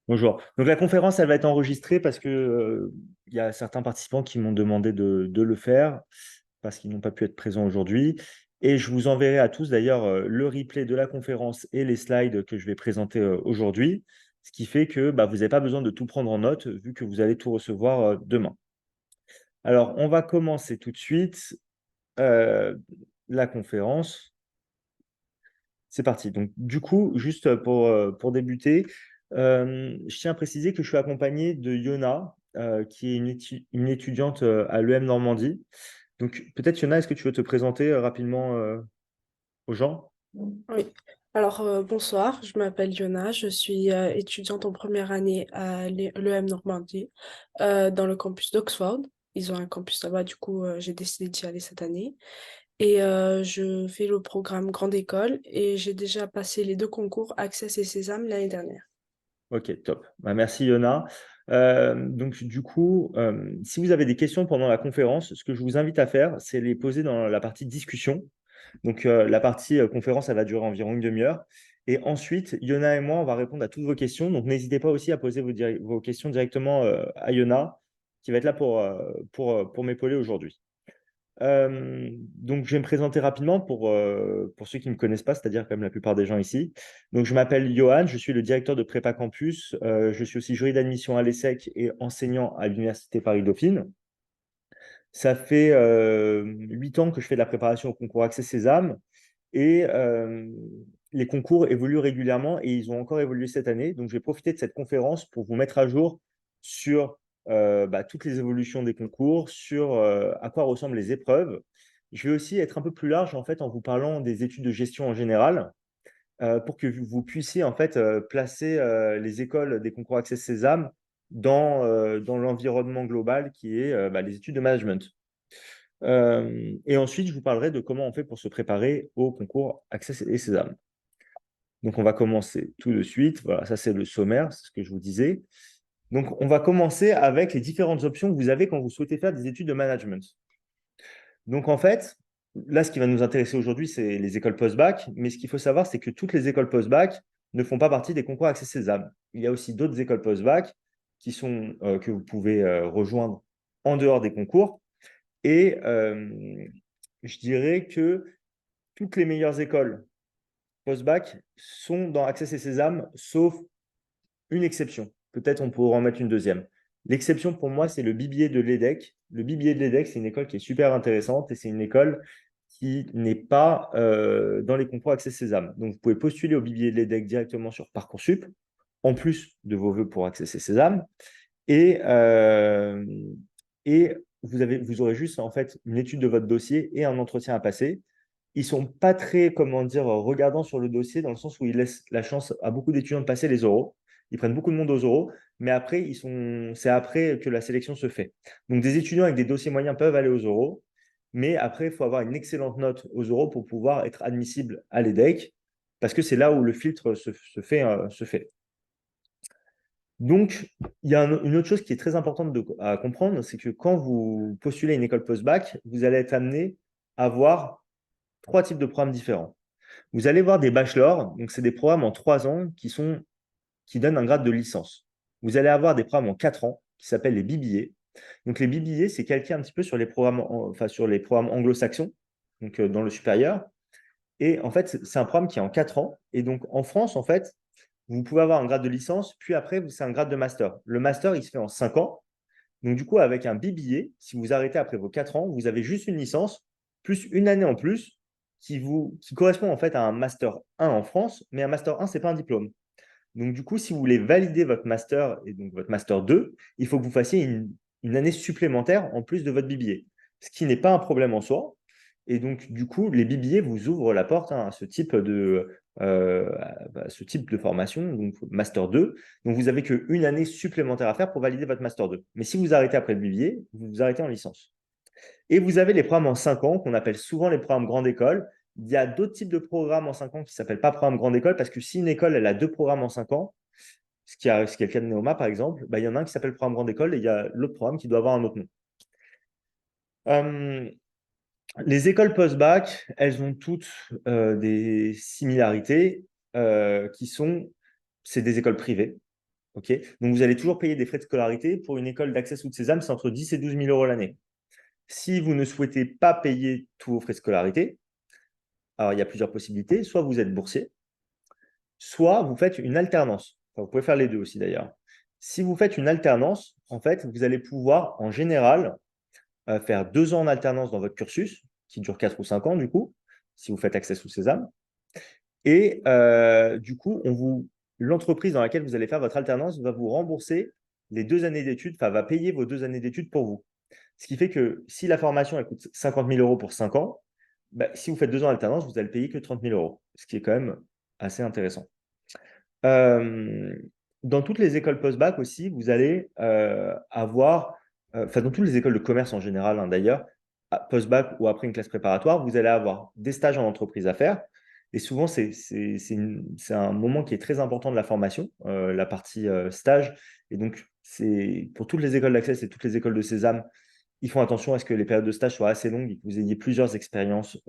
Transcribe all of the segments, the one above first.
Bonjour. Donc la conférence, elle va être enregistrée parce que il y a certains participants qui m'ont demandé de le faire parce qu'ils n'ont pas pu être présents aujourd'hui. Et je vous enverrai à tous d'ailleurs le replay de la conférence et les slides que je vais présenter aujourd'hui, ce qui fait que bah, vous n'avez pas besoin de tout prendre en note vu que vous allez tout recevoir demain. Alors, on va commencer tout de suite euh, la conférence. C'est parti. Donc, du coup, juste pour débuter, je tiens à préciser que je suis accompagné de Yona, qui est une étudiante à l'EM Normandie. Donc, peut-être, Yona, est-ce que tu veux te présenter rapidement aux gens? Oui. Alors, bonsoir, je m'appelle Yona, je suis étudiante en première année à l'EM Normandie, dans le campus d'Oxford. Ils ont un campus là-bas, du coup, j'ai décidé d'y aller cette année. Et je fais le programme Grande École et j'ai déjà passé les deux concours Access et Sésame l'année dernière. Ok, top. Bah, merci, Yona. Donc, du coup, si vous avez des questions pendant la conférence, ce que je vous invite à faire, c'est les poser dans la partie discussion. Donc, la partie conférence, elle va durer environ une demi-heure. Et ensuite, Yona et moi, on va répondre à toutes vos questions. Donc, n'hésitez pas aussi à poser vos questions directement à Yona, qui va être là pour m'épauler aujourd'hui. Donc, je vais me présenter rapidement pour ceux qui ne me connaissent pas, c'est-à-dire comme la plupart des gens ici. Donc, je m'appelle Johan, je suis le directeur de Prépa Campus. Je suis aussi jury d'admission à l'ESSEC et enseignant à l'Université Paris-Dauphine. Ça fait 8 ans que je fais de la préparation au concours Accès Sésame et les concours évoluent régulièrement et ils ont encore évolué cette année. Donc, je vais profiter de cette conférence pour vous mettre à jour sur bah, toutes les évolutions des concours, sur à quoi ressemblent les épreuves. Je vais aussi être un peu plus large en fait en vous parlant des études de gestion en général pour que vous puissiez en fait placer les écoles des concours Accès Sésame dans l'environnement global qui est bah, les études de management. Et ensuite, je vous parlerai de comment on fait pour se préparer au concours Access et Sésame. Donc, on va commencer tout de suite. Voilà, ça c'est le sommaire, c'est ce que je vous disais. Donc, on va commencer avec les différentes options que vous avez quand vous souhaitez faire des études de management. Donc, en fait, là, ce qui va nous intéresser aujourd'hui, c'est les écoles post-bac. Mais ce qu'il faut savoir, c'est que toutes les écoles post-bac ne font pas partie des concours Accès Sésame. Il y a aussi d'autres écoles post-bac que vous pouvez rejoindre en dehors des concours. Et je dirais que toutes les meilleures écoles post-bac sont dans Access et Sésame, sauf une exception. Peut-être on pourrait en mettre une deuxième. L'exception pour moi, c'est le BBA de l'EDEC. Le BBA de l'EDEC, c'est une école qui est super intéressante et c'est une école qui n'est pas dans les concours Access Sésame. Donc, vous pouvez postuler au BBA de l'EDEC directement sur Parcoursup, en plus de vos vœux pour Access et Sésame. Et, et vous aurez juste en fait une étude de votre dossier et un entretien à passer. Ils sont pas très, comment dire, regardants sur le dossier dans le sens où ils laissent la chance à beaucoup d'étudiants de passer les oraux. Ils prennent beaucoup de monde aux oraux, mais après, c'est après que la sélection se fait. Donc, des étudiants avec des dossiers moyens peuvent aller aux oraux, mais après, il faut avoir une excellente note aux oraux pour pouvoir être admissible à l'EDEC, parce que c'est là où le filtre se fait. Donc, il y a une autre chose qui est très importante à comprendre, c'est que quand vous postulez à une école post-bac, vous allez être amené à voir trois types de programmes différents. Vous allez voir des bachelors, donc c'est des programmes en 3 ans qui donnent un grade de licence. Vous allez avoir des programmes en 4 ans qui s'appellent les BBA. Donc les BBA, c'est calqué un petit peu sur les programmes, enfin, sur les programmes anglo-saxons, donc dans le supérieur. Et en fait, c'est un programme qui est en 4 ans. Et donc en France, en fait, vous pouvez avoir un grade de licence, puis après, c'est un grade de master. Le master, il se fait en 5 ans. Donc, du coup, avec un BBA, si vous arrêtez après vos 4 ans, vous avez juste une licence, plus une année en plus, qui correspond en fait à un master 1 en France, mais un master 1, ce n'est pas un diplôme. Donc, du coup, si vous voulez valider votre master et donc votre master 2, il faut que vous fassiez une année supplémentaire en plus de votre BBA, ce qui n'est pas un problème en soi. Et donc, du coup, les BBA vous ouvrent la porte à ce type de formation, donc master 2. Donc, vous n'avez qu'une année supplémentaire à faire pour valider votre master 2. Mais si vous arrêtez après le BBA, vous vous arrêtez en licence. Et vous avez les programmes en 5 ans, qu'on appelle souvent les programmes grande école. Il y a d'autres types de programmes en 5 ans qui ne s'appellent pas programme grande école, parce que si une école elle a deux programmes en 5 ans, ce qui est le cas de Neoma par exemple, bah, il y en a un qui s'appelle programme grande école et il y a l'autre programme qui doit avoir un autre nom. Euh, les écoles post-bac, elles ont toutes des similarités c'est des écoles privées. OK? Donc, vous allez toujours payer des frais de scolarité. Pour une école d'accès sous Sésame, c'est entre 10 et 12 000 euros l'année. Si vous ne souhaitez pas payer tous vos frais de scolarité, alors il y a plusieurs possibilités. Soit vous êtes boursier, soit vous faites une alternance. Enfin, vous pouvez faire les deux aussi d'ailleurs. Si vous faites une alternance, en fait, vous allez pouvoir en général faire 2 ans en alternance dans votre cursus, qui dure 4 ou 5 ans du coup, si vous faites accès sous Sésame. Et du coup, l'entreprise dans laquelle vous allez faire votre alternance va vous rembourser les 2 années d'études, enfin va payer vos 2 années d'études pour vous. Ce qui fait que si la formation elle coûte 50 000 euros pour 5 ans, bah, si vous faites 2 ans d'alternance, vous allez payer que 30 000 euros, ce qui est quand même assez intéressant. Euh, dans toutes les écoles post-bac aussi, vous allez avoir, enfin dans toutes les écoles de commerce en général d'ailleurs, post-bac ou après une classe préparatoire, vous allez avoir des stages en entreprise à faire. Et souvent, c'est un moment qui est très important de la formation, la partie stage. Et donc, pour toutes les écoles d'accès et toutes les écoles de Sésame, ils font attention à ce que les périodes de stage soient assez longues et que vous ayez plusieurs expériences,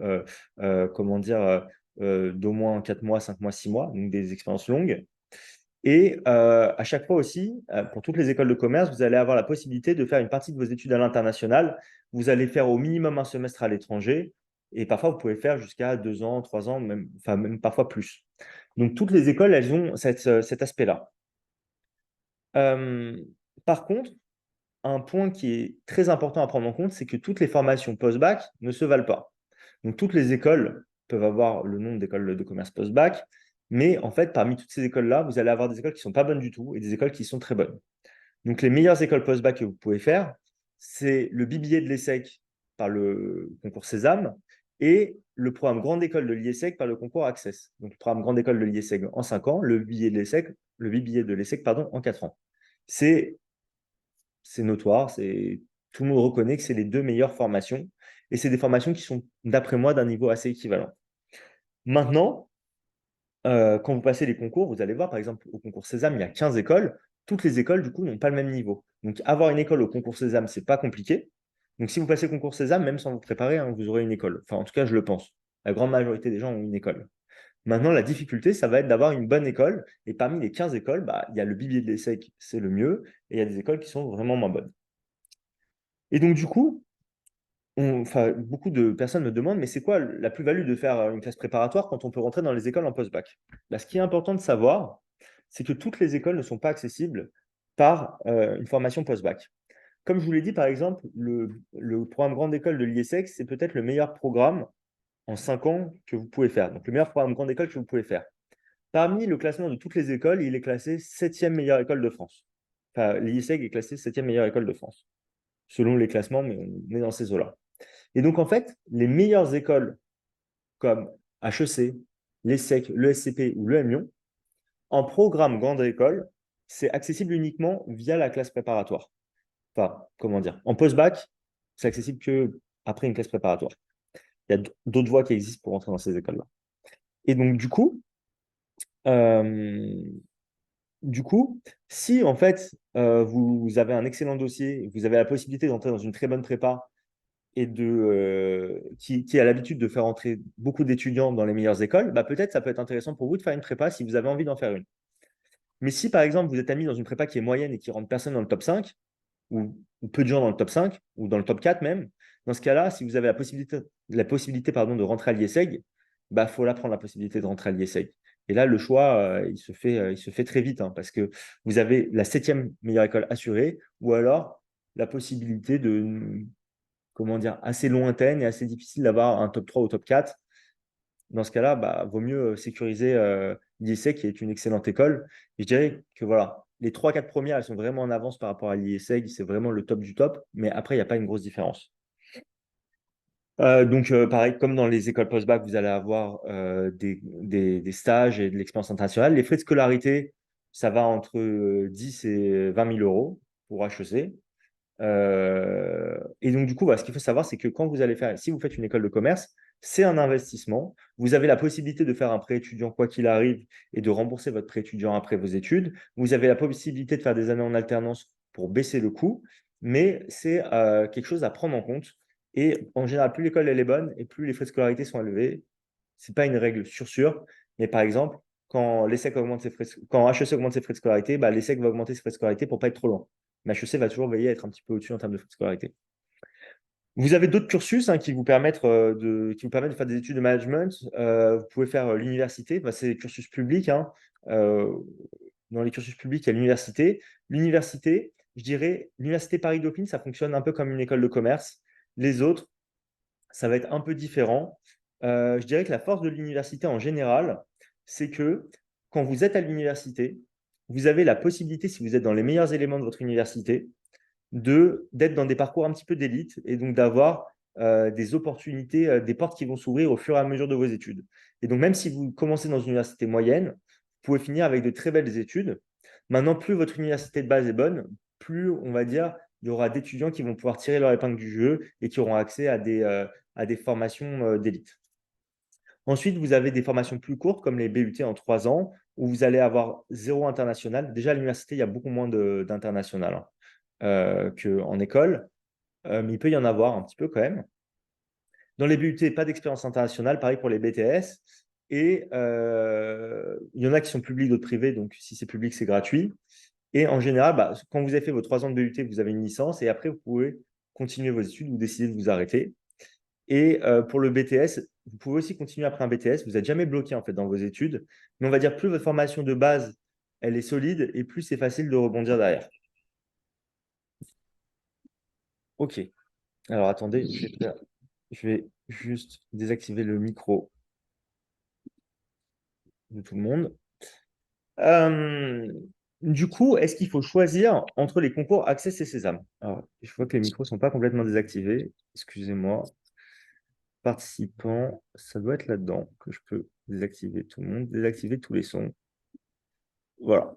comment dire, d'au moins 4 mois, 5 mois, 6 mois, donc des expériences longues. Et à chaque fois aussi, pour toutes les écoles de commerce, vous allez avoir la possibilité de faire une partie de vos études à l'international. Vous allez faire au minimum un semestre à l'étranger et parfois vous pouvez faire jusqu'à 2 ans, 3 ans, même, enfin, même parfois plus. Donc toutes les écoles, elles ont cet aspect-là. Euh, Par contre, un point qui est très important à prendre en compte, c'est que toutes les formations post-bac ne se valent pas. Donc, toutes les écoles peuvent avoir le nom d'écoles de commerce post-bac, mais en fait, parmi toutes ces écoles-là, vous allez avoir des écoles qui ne sont pas bonnes du tout et des écoles qui sont très bonnes. Donc, les meilleures écoles post-bac que vous pouvez faire, c'est le BBA de l'ESSEC par le concours Sésame et le programme Grande École de l'IESSEC par le concours Access. Donc, le programme Grande École de l'IESSEC en 5 ans, le BBA de l'ESSEC, pardon, en 4 ans. C'est notoire, tout le monde reconnaît que c'est les deux meilleures formations et c'est des formations qui sont, d'après moi, d'un niveau assez équivalent. Maintenant, quand vous passez les concours, vous allez voir, par exemple, au concours Sésame, il y a 15 écoles. Toutes les écoles, du coup, n'ont pas le même niveau. Donc, avoir une école au concours Sésame, c'est pas compliqué. Donc, si vous passez le concours Sésame, même sans vous préparer, hein, vous aurez une école. Enfin, en tout cas, je le pense. La grande majorité des gens ont une école. Maintenant, la difficulté, ça va être d'avoir une bonne école. Et parmi les 15 écoles, bah, il y a le bibier de l'ESSEC, c'est le mieux. Et il y a des écoles qui sont vraiment moins bonnes. Et donc, du coup, enfin, beaucoup de personnes me demandent, mais c'est quoi la plus-value de faire une classe préparatoire quand on peut rentrer dans les écoles en post-bac? Bah, ce qui est important de savoir, c'est que toutes les écoles ne sont pas accessibles par une formation post-bac. Comme je vous l'ai dit, par exemple, le programme Grande École de l'IESEC, c'est peut-être le meilleur programme en 5 ans que vous pouvez faire. Donc, le meilleur programme Grande École que vous pouvez faire. Parmi le classement de toutes les écoles, il est classé 7e meilleure école de France. Enfin, l'IESEC est classé 7e meilleure école de France, selon les classements, mais on est dans ces eaux-là. Et donc, en fait, les meilleures écoles comme HEC, l'ESSEC, l'ESCP ou le Lyon, en programme grande école, c'est accessible uniquement via la classe préparatoire. Enfin, comment dire, en post-bac, c'est accessible que après une classe préparatoire. Il y a d'autres voies qui existent pour entrer dans ces écoles-là. Et donc, euh, du coup, si en fait vous avez un excellent dossier, vous avez la possibilité d'entrer dans une très bonne prépa et qui a l'habitude de faire entrer beaucoup d'étudiants dans les meilleures écoles, bah peut-être ça peut être intéressant pour vous de faire une prépa si vous avez envie d'en faire une. Mais si par exemple vous êtes admis dans une prépa qui est moyenne et qui rentre personne dans le top 5, ou peu de gens dans le top 5, ou dans le top 4 même, dans ce cas-là, si vous avez la possibilité pardon, de rentrer à l'IESEG, bah faut la prendre la possibilité de rentrer à l'IESEG. Et là, le choix, il se fait très vite, hein, parce que vous avez la 7e meilleure école assurée, ou alors la possibilité de, comment dire, assez lointaine et assez difficile d'avoir un top 3 ou top 4. Dans ce cas-là, bah, vaut mieux sécuriser l'IESEG, qui est une excellente école. Et je dirais que voilà, les 3-4 premières, elles sont vraiment en avance par rapport à l'IESEG. C'est vraiment le top du top. Mais après, il n'y a pas une grosse différence. Donc, pareil, comme dans les écoles post-bac, vous allez avoir des stages et de l'expérience internationale. Les frais de scolarité, ça va entre 10 et 20 000 euros pour HEC. Et donc, du coup, voilà, ce qu'il faut savoir, c'est que quand vous allez faire, si vous faites une école de commerce, c'est un investissement. Vous avez la possibilité de faire un prêt étudiant quoi qu'il arrive et de rembourser votre prêt étudiant après vos études. Vous avez la possibilité de faire des années en alternance pour baisser le coût, mais c'est quelque chose à prendre en compte. Et en général, plus l'école elle est bonne et plus les frais de scolarité sont élevés. Ce n'est pas une règle sur sûr, mais par exemple, quand l'ESSEC augmente ses frais, quand HEC augmente ses frais de scolarité, bah, l'ESSEC va augmenter ses frais de scolarité pour ne pas être trop loin. Mais HEC va toujours veiller à être un petit peu au-dessus en termes de frais de scolarité. Vous avez d'autres cursus qui vous permettent de faire des études de management. Vous pouvez faire l'université, bah, c'est des cursus publics, hein. Euh, dans les cursus publics, il y a l'université. L'université, je dirais, l'université Paris-Dauphine, ça fonctionne un peu comme une école de commerce. Les autres, ça va être un peu différent. Je dirais que la force de l'université en général, c'est que quand vous êtes à l'université, vous avez la possibilité, si vous êtes dans les meilleurs éléments de votre université, d'être dans des parcours un petit peu d'élite et donc d'avoir des opportunités, des portes qui vont s'ouvrir au fur et à mesure de vos études. Et donc, même si vous commencez dans une université moyenne, vous pouvez finir avec de très belles études. Maintenant, plus votre université de base est bonne, plus, on va dire, il y aura d'étudiants qui vont pouvoir tirer leur épingle du jeu et qui auront accès à des formations d'élite. Ensuite, vous avez des formations plus courtes, comme les BUT en 3 ans, où vous allez avoir zéro international. Déjà, à l'université, il y a beaucoup moins d'international qu'en école, mais il peut y en avoir un petit peu quand même. Dans les BUT, pas d'expérience internationale, pareil pour les BTS. Et il y en a qui sont publics, d'autres privés, donc si c'est public, c'est gratuit. Et en général, bah, quand vous avez fait vos 3 ans de BUT, vous avez une licence, et après, vous pouvez continuer vos études ou décider de vous arrêter. Et pour le BTS, vous pouvez aussi continuer après un BTS. Vous n'êtes jamais bloqué en fait dans vos études. Mais on va dire plus votre formation de base, elle est solide et plus c'est facile de rebondir derrière. OK. Alors attendez, je vais juste désactiver le micro de tout le monde. Euh, du coup, est-ce qu'il faut choisir entre les concours Access et Sésame? Alors, je vois que les micros ne sont pas complètement désactivés. Excusez-moi. Participants, ça doit être là-dedans que je peux désactiver tout le monde, désactiver tous les sons. Voilà.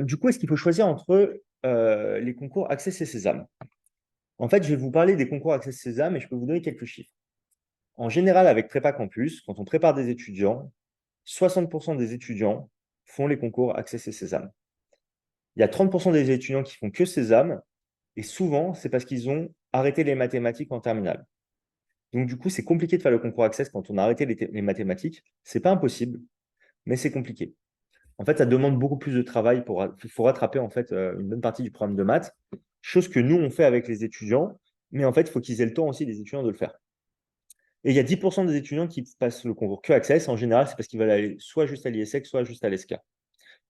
Du coup, est-ce qu'il faut choisir entre les concours Access et Sésame? En fait, je vais vous parler des concours Access Sésame et je peux vous donner quelques chiffres. En général, avec Prépa Campus, quand on prépare des étudiants, 60% des étudiants font les concours Access et Sésame. Il y a 30% des étudiants qui font que Sésame et souvent, c'est parce qu'ils ont arrêté les mathématiques en terminale. Donc, du coup, c'est compliqué de faire le concours Access quand on a arrêté les mathématiques. C'est pas impossible, mais c'est compliqué. En fait, ça demande beaucoup plus de travail il faut rattraper en fait une bonne partie du programme de maths, chose que nous on fait avec les étudiants, mais en fait, il faut qu'ils aient le temps aussi les étudiants de le faire. Et il y a 10% des étudiants qui passent le concours que Access. En général, c'est parce qu'ils veulent aller soit juste à l'ISEC, soit juste à l'ESCA.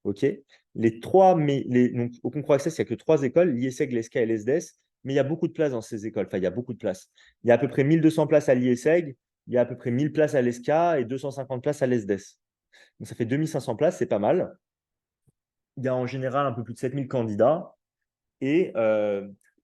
OK? Donc, au concours Access, il n'y a que 3 écoles, l'ISEC, l'ESCA et l'ESDES, mais il y a beaucoup de places dans ces écoles. Enfin, il y a beaucoup de places. Il y a à peu près 1200 places à l'ISEG, il y a à peu près 1000 places à l'ESCA et 250 places à l'ESDES. Donc, ça fait 2500 places, c'est pas mal. Il y a en général un peu plus de 7000 candidats. Et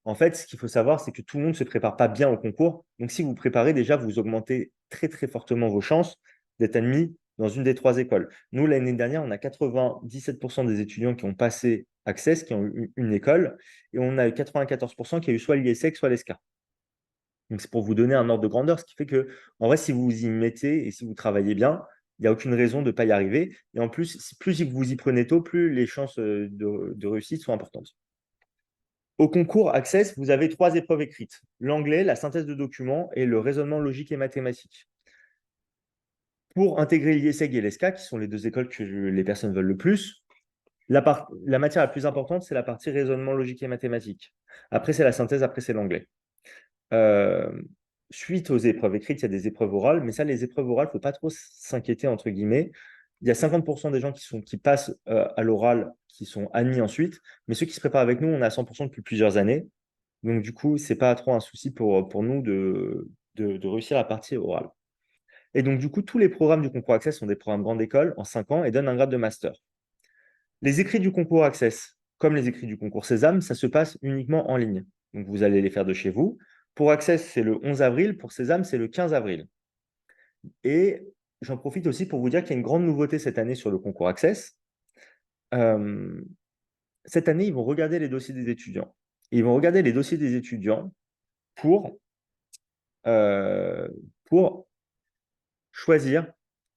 en fait, ce qu'il faut savoir, c'est que tout le monde ne se prépare pas bien au concours. Donc, si vous préparez, déjà, vous augmentez très, très fortement vos chances d'être admis dans une des 3 écoles. Nous, l'année dernière, on a 97% des étudiants qui ont passé Access, qui ont eu une école, et on a eu 94% qui a eu soit l'ISEC, soit l'ESCA. Donc, c'est pour vous donner un ordre de grandeur, ce qui fait que, en vrai, si vous vous y mettez et si vous travaillez bien, il n'y a aucune raison de ne pas y arriver. Et en plus, plus vous y prenez tôt, plus les chances de réussite sont importantes. Au concours Access, vous avez 3 épreuves écrites: l'anglais, la synthèse de documents et le raisonnement logique et mathématique. Pour intégrer l'IESEG et l'ESCA, qui sont les 2 écoles que les personnes veulent le plus, la matière la plus importante, c'est la partie raisonnement logique et mathématique. Après, c'est la synthèse, après, c'est l'anglais. Euh, Suite aux épreuves écrites, il y a des épreuves orales, mais ça, les épreuves orales, il ne faut pas trop s'inquiéter, entre guillemets. Il y a 50% des gens qui passent à l'oral qui sont admis ensuite, mais ceux qui se préparent avec nous, on a 100% depuis plusieurs années. Donc, du coup, ce n'est pas trop un souci pour nous de réussir la partie orale. Et donc, du coup, tous les programmes du concours Access sont des programmes grande école en 5 ans et donnent un grade de master. Les écrits du concours Access, comme les écrits du concours Sésame, ça se passe uniquement en ligne. Donc, vous allez les faire de chez vous. Pour Access, c'est le 11 avril. Pour Sésame, c'est le 15 avril. Et j'en profite aussi pour vous dire qu'il y a une grande nouveauté cette année sur le concours Access. Euh, Cette année, ils vont regarder les dossiers des étudiants. Et ils vont regarder les dossiers des étudiants pour, euh, pour choisir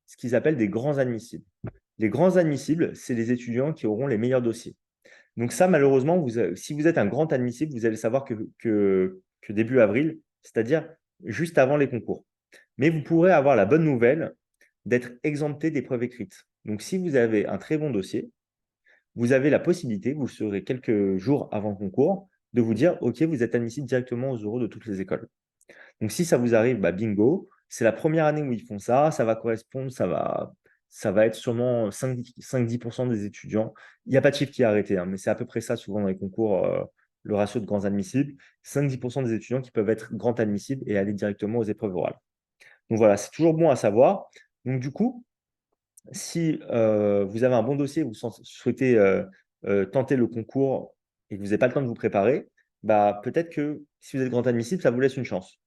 ce qu'ils appellent des grands admissibles. Les grands admissibles, c'est les étudiants qui auront les meilleurs dossiers. Donc ça, malheureusement, si vous êtes un grand admissible, vous allez savoir que début avril, c'est-à-dire juste avant les concours. Mais vous pourrez avoir la bonne nouvelle d'être exempté d'épreuves écrites. Donc, si vous avez un très bon dossier, vous avez la possibilité, vous le saurez quelques jours avant le concours, de vous dire, OK, vous êtes admissible directement aux oraux de toutes les écoles. Donc, si ça vous arrive, bah, bingo, c'est la première année où ils font ça, ça va correspondre, ça va être sûrement 5-10% des étudiants. Il n'y a pas de chiffre qui est arrêté, hein, mais c'est à peu près ça souvent dans les concours, le ratio de grands admissibles. 5-10% des étudiants qui peuvent être grands admissibles et aller directement aux épreuves orales. Donc voilà, c'est toujours bon à savoir. Donc du coup, si vous avez un bon dossier, vous souhaitez tenter le concours et que vous n'avez pas le temps de vous préparer, bah, peut-être que si vous êtes grand admissible, ça vous laisse une chance.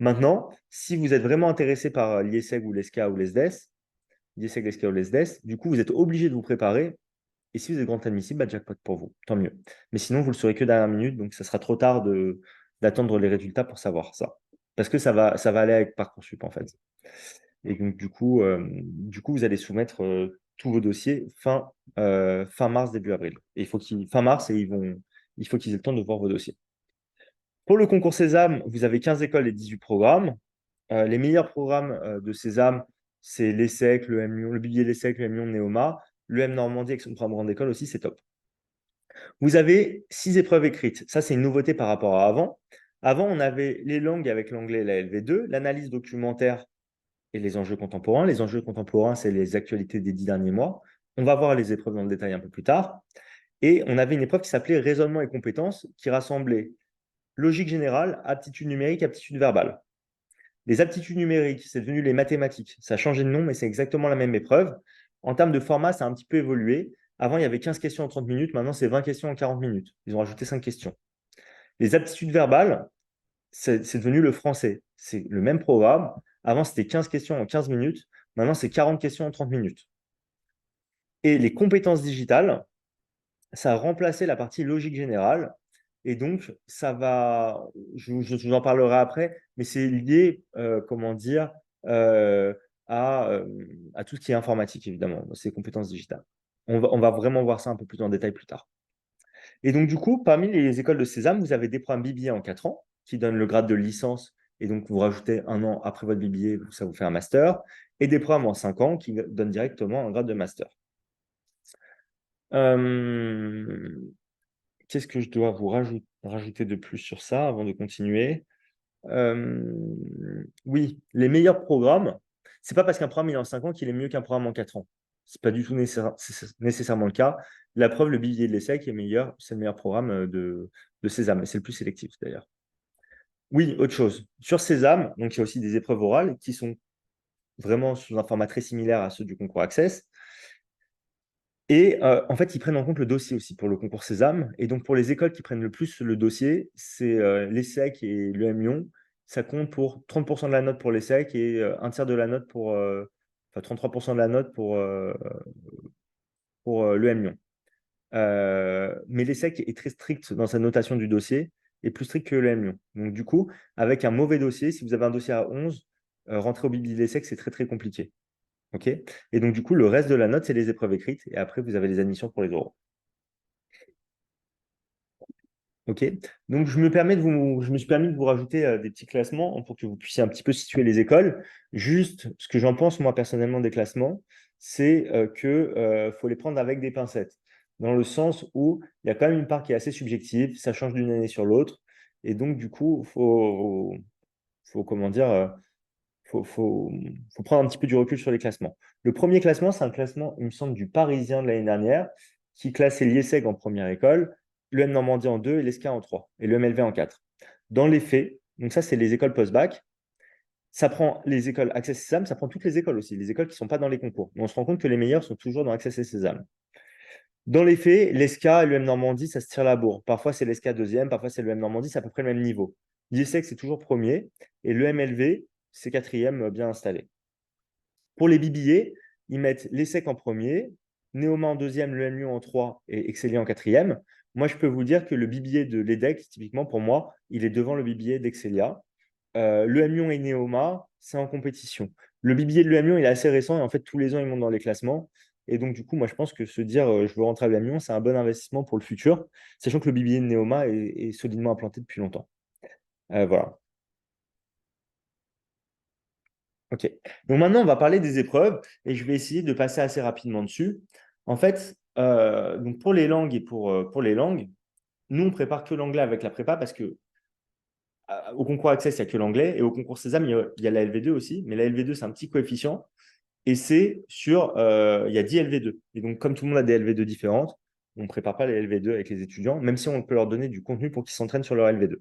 Maintenant, si vous êtes vraiment intéressé par l'IESEG ou l'ESCA ou l'ESDES, l'IESEG, l'ESCA ou l'ESDES, du coup, vous êtes obligé de vous préparer. Et si vous êtes grand admissible, bah, jackpot pour vous, tant mieux. Mais sinon, vous le saurez que dernière minute, donc ça sera trop tard d'attendre les résultats pour savoir ça. Parce que ça va aller avec Parcoursup, en fait. Et donc, du coup, vous allez soumettre tous vos dossiers fin mars, début avril. Et fin mars, et il faut qu'ils aient le temps de voir vos dossiers. Pour le concours Sésame, vous avez 15 écoles et 18 programmes. Les meilleurs programmes de Sésame, c'est l'ESSEC, le M Lyon, le billet l'ESSEC, le M Lyon, Néoma. Le M Normandie avec son programme grande école aussi, c'est top. Vous avez 6 épreuves écrites. Ça, c'est une nouveauté par rapport à avant. Avant, on avait les langues avec l'anglais et la LV2, l'analyse documentaire et les enjeux contemporains. Les enjeux contemporains, c'est les actualités des 10 derniers mois. On va voir les épreuves dans le détail un peu plus tard. Et on avait une épreuve qui s'appelait raisonnement et compétences, qui rassemblait logique générale, aptitude numérique, aptitude verbale. Les aptitudes numériques, c'est devenu les mathématiques. Ça a changé de nom, mais c'est exactement la même épreuve. En termes de format, ça a un petit peu évolué. Avant, il y avait 15 questions en 30 minutes. Maintenant, c'est 20 questions en 40 minutes. Ils ont rajouté 5 questions. Les aptitudes verbales, c'est devenu le français. C'est le même programme. Avant, c'était 15 questions en 15 minutes. Maintenant, c'est 40 questions en 30 minutes. Et les compétences digitales, ça a remplacé la partie logique générale. Et donc, ça va, je vous en parlerai après, mais c'est lié, comment dire, euh, à, euh, à tout ce qui est informatique, évidemment, ces compétences digitales. On va vraiment voir ça un peu plus en détail plus tard. Et donc, du coup, parmi les écoles de Sésame, vous avez des programmes BBA en 4 ans qui donnent le grade de licence. Et donc, vous rajoutez un an après votre BBA, ça vous fait un master. Et des programmes en 5 ans qui donnent directement un grade de master. Euh, Qu'est-ce que je dois vous rajouter de plus sur ça avant de continuer? Oui, les meilleurs programmes, c'est pas parce qu'un programme il est en 5 ans qu'il est mieux qu'un programme en 4 ans. C'est pas du tout nécessairement le cas. La preuve, le billet de l'essai qui est meilleur, c'est le meilleur programme de Sésame, et c'est le plus sélectif d'ailleurs. Oui, autre chose. Sur Sésame, donc il y a aussi des épreuves orales qui sont vraiment sous un format très similaire à ceux du concours Access. Et en fait, ils prennent en compte le dossier aussi pour le concours Sésame. Et donc, pour les écoles qui prennent le plus le dossier, c'est l'ESSEC et l'EM Lyon. Ça compte pour 30% de la note pour l'ESSEC et un tiers de la note enfin 33% de la note pour l'EM Lyon. Mais l'ESSEC est très strict dans sa notation du dossier et plus strict que l'EM Lyon. Donc, du coup, avec un mauvais dossier, si vous avez un dossier à 11, rentrer au bibi de l'ESSEC, c'est très, très compliqué. OK? Et donc, du coup, le reste de la note, c'est les épreuves écrites. Et après, vous avez les admissions pour les oraux. OK. Donc, je me suis permis de vous rajouter des petits classements pour que vous puissiez un petit peu situer les écoles. Juste, ce que j'en pense, moi, personnellement, des classements, c'est que faut les prendre avec des pincettes. Dans le sens où il y a quand même une part qui est assez subjective, ça change d'une année sur l'autre. Et donc, du coup, comment dire, faut prendre un petit peu du recul sur les classements. Le premier classement, c'est un classement, il me semble, du Parisien de l'année dernière, qui classait l'IESEG en première école, l'EM Normandie en 2 et l'ESCA en 3, et le MLV en 4. Dans les faits, donc ça, c'est les écoles post-bac. Ça prend les écoles Access Sésame, ça prend toutes les écoles aussi, les écoles qui ne sont pas dans les concours. Mais on se rend compte que les meilleurs sont toujours dans Access et Sésame. Dans les faits, l'ESCA et l'EM Normandie, ça se tire la bourre. Parfois, c'est l'ESCA deuxième, parfois, c'est l'EM Normandie, c'est à peu près le même niveau. L'IESEG, c'est toujours premier, et le MLV, c'est quatrième bien installé. Pour les BBA, ils mettent l'ESSEC en premier, Néoma en deuxième, le MU en 3 et Excelia en quatrième. Moi, je peux vous dire que le BBA de l'EDEC, typiquement pour moi, il est devant le BBA d'Excelia. Le M Lyon et Néoma, c'est en compétition. Le BBA de l'EM Lyon, il est assez récent et en fait, tous les ans, ils montent dans les classements. Et donc, du coup, moi, je pense que se dire je veux rentrer à l'EM Lyon, c'est un bon investissement pour le futur, sachant que le BBA de Néoma est solidement implanté depuis longtemps. Voilà. Ok. Donc maintenant, on va parler des épreuves et je vais essayer de passer assez rapidement dessus. En fait, donc pour les langues et pour les langues, nous, on prépare que l'anglais avec la prépa parce que au concours Access, il n'y a que l'anglais et au concours Sésame, il y a la LV2 aussi. Mais la LV2, c'est un petit coefficient et c'est sur, il y a 10 LV2. Et donc, comme tout le monde a des LV2 différentes, on ne prépare pas les LV2 avec les étudiants, même si on peut leur donner du contenu pour qu'ils s'entraînent sur leur LV2. Mais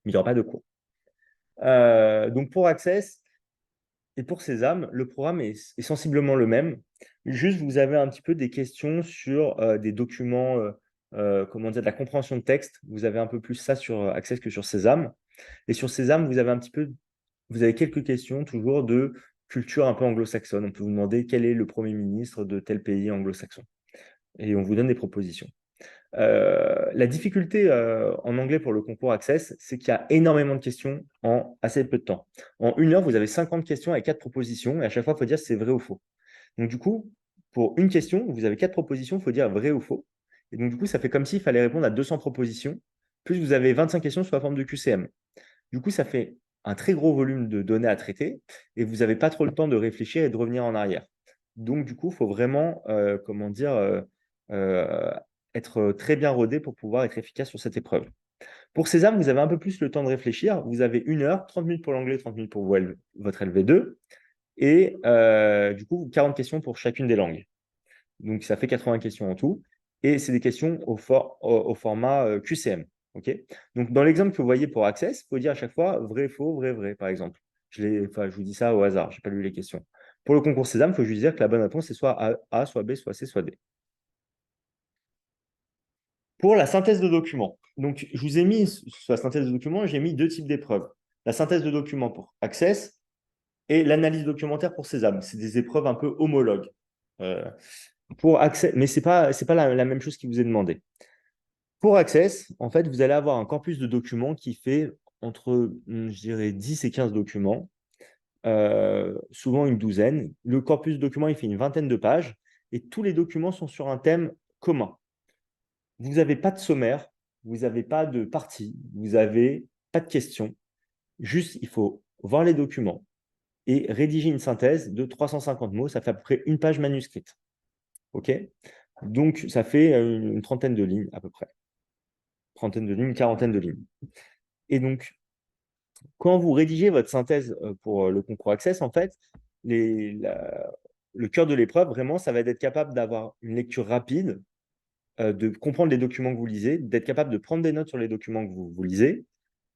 il n'y aura pas de cours. Donc, pour Access, et pour Sésame, le programme est sensiblement le même. Juste, vous avez un petit peu des questions sur des documents, comment dire, de la compréhension de texte. Vous avez un peu plus ça sur Access que sur Sésame. Et sur Sésame, vous avez quelques questions toujours de culture un peu anglo-saxonne. On peut vous demander quel est le Premier ministre de tel pays anglo-saxon. Et on vous donne des propositions. La difficulté en anglais pour le concours Access, c'est qu'il y a énormément de questions en assez peu de temps. En 1 heure, vous avez 50 questions avec 4 propositions, et à chaque fois, il faut dire si c'est vrai ou faux. Donc, du coup, pour une question, vous avez 4 propositions, il faut dire vrai ou faux. Et donc, du coup, ça fait comme s'il fallait répondre à 200 propositions, plus vous avez 25 questions sous la forme de QCM. Du coup, ça fait un très gros volume de données à traiter, et vous n'avez pas trop le temps de réfléchir et de revenir en arrière. Donc, du coup, il faut vraiment, comment dire, euh, être très bien rodé pour pouvoir être efficace sur cette épreuve. Pour Sésame, vous avez un peu plus le temps de réfléchir. Vous avez 1 heure, 30 minutes pour l'anglais, 30 minutes pour votre LV2, et du coup, 40 questions pour chacune des langues. Donc, ça fait 80 questions en tout. Et c'est des questions au format QCM. OK. Donc, dans l'exemple que vous voyez pour Access, il faut dire à chaque fois vrai, faux, vrai, vrai, par exemple. Je vous dis ça au hasard, je n'ai pas lu les questions. Pour le concours Sésame, il faut juste dire que la bonne réponse, c'est soit A, soit B, soit C, soit D. Pour la synthèse de documents, donc je vous ai mis sur la synthèse de documents, j'ai mis 2 types d'épreuves. La synthèse de documents pour Access et l'analyse documentaire pour Sésame. C'est des épreuves un peu homologues. Euh, pour Access, mais c'est pas la même chose qui vous est demandé. Pour Access, en fait, vous allez avoir un corpus de documents qui fait entre, je dirais, 10 et 15 documents, souvent une douzaine. Le corpus de documents, il fait une vingtaine de pages et tous les documents sont sur un thème commun. Vous n'avez pas de sommaire, vous n'avez pas de partie, vous n'avez pas de questions. Juste, il faut voir les documents et rédiger une synthèse de 350 mots. Ça fait à peu près une page manuscrite. OK? Donc, ça fait une trentaine de lignes à peu près. Trentaine de lignes, une quarantaine de lignes. Et donc, quand vous rédigez votre synthèse pour le concours Access, en fait, le cœur de l'épreuve, vraiment, ça va être d'être capable d'avoir une lecture rapide, de comprendre les documents que vous lisez, d'être capable de prendre des notes sur les documents que vous lisez,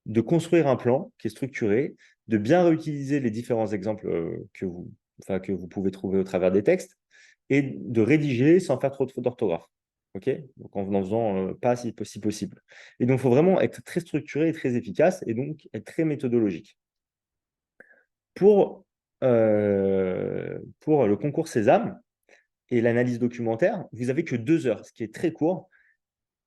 de construire un plan qui est structuré, de bien réutiliser les différents exemples que vous pouvez trouver au travers des textes et de rédiger sans faire trop de fautes d'orthographe. OK? Donc en faisant pas si possible. Et donc, il faut vraiment être très structuré et très efficace et donc être très méthodologique. Pour le concours Sésame et l'analyse documentaire, vous n'avez que 2 heures, ce qui est très court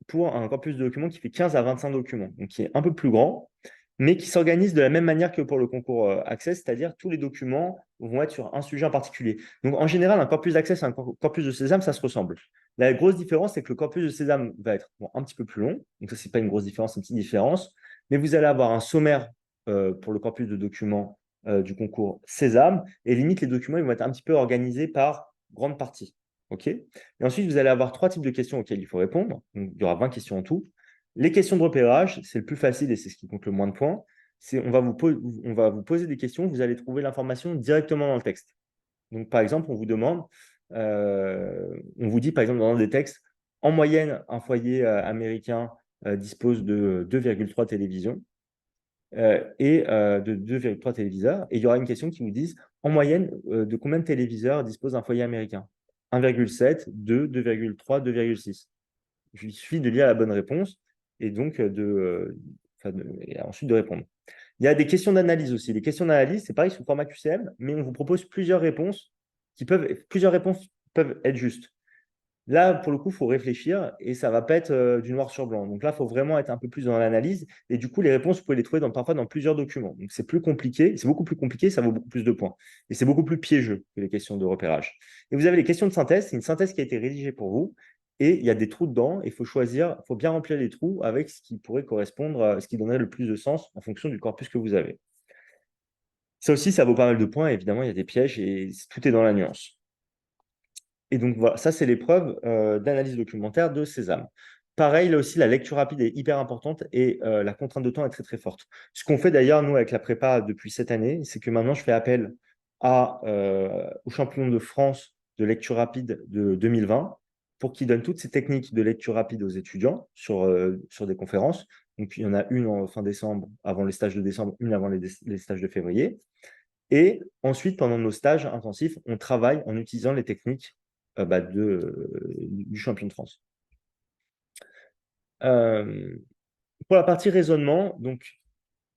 pour un corpus de documents qui fait 15 à 25 documents, donc qui est un peu plus grand, mais qui s'organise de la même manière que pour le concours Access, c'est-à-dire tous les documents vont être sur un sujet en particulier. Donc en général, un corpus d'Access et un corpus de Sésame, ça se ressemble. La grosse différence, c'est que le corpus de Sésame va être un petit peu plus long, donc ça, ce n'est pas une grosse différence, c'est une petite différence, mais vous allez avoir un sommaire pour le corpus de documents du concours Sésame, et limite, les documents ils vont être un petit peu organisés par grande partie. OK? Et ensuite, vous allez avoir 3 types de questions auxquelles il faut répondre. Donc, il y aura 20 questions en tout. Les questions de repérage, c'est le plus facile et c'est ce qui compte le moins de points. On va vous poser des questions, vous allez trouver l'information directement dans le texte. Donc, par exemple, on vous dit, par exemple, dans un des textes, en moyenne, un foyer américain dispose de 2,3 télévisions et de 2,3 téléviseurs. Et il y aura une question qui vous dise, en moyenne, de combien de téléviseurs dispose un foyer américain? 1,7, 2, 2,3, 2,6. Il suffit de lire la bonne réponse et donc et ensuite de répondre. Il y a des questions d'analyse aussi. Les questions d'analyse, c'est pareil sous format QCM, mais on vous propose plusieurs réponses peuvent être justes. Là, pour le coup, il faut réfléchir et ça ne va pas être du noir sur blanc. Donc là, il faut vraiment être un peu plus dans l'analyse. Et du coup, les réponses, vous pouvez les trouver parfois dans plusieurs documents. Donc c'est plus compliqué, c'est beaucoup plus compliqué, ça vaut beaucoup plus de points. Et c'est beaucoup plus piégeux que les questions de repérage. Et vous avez les questions de synthèse, c'est une synthèse qui a été rédigée pour vous. Et il y a des trous dedans, il faut choisir, il faut bien remplir les trous avec ce qui pourrait correspondre à ce qui donnerait le plus de sens en fonction du corpus que vous avez. Ça aussi, ça vaut pas mal de points. Évidemment, il y a des pièges et tout est dans la nuance. Et donc voilà, ça c'est l'épreuve d'analyse documentaire de Sésame. Pareil, là aussi, la lecture rapide est hyper importante et la contrainte de temps est très très forte. Ce qu'on fait d'ailleurs, nous, avec la prépa depuis cette année, c'est que maintenant, je fais appel au champion de France de lecture rapide de 2020 pour qu'il donne toutes ces techniques de lecture rapide aux étudiants sur des conférences. Donc, il y en a une en fin décembre, avant les stages de décembre, une avant les stages de février. Et ensuite, pendant nos stages intensifs, on travaille en utilisant les techniques du champion de France. Euh, pour la partie raisonnement, donc,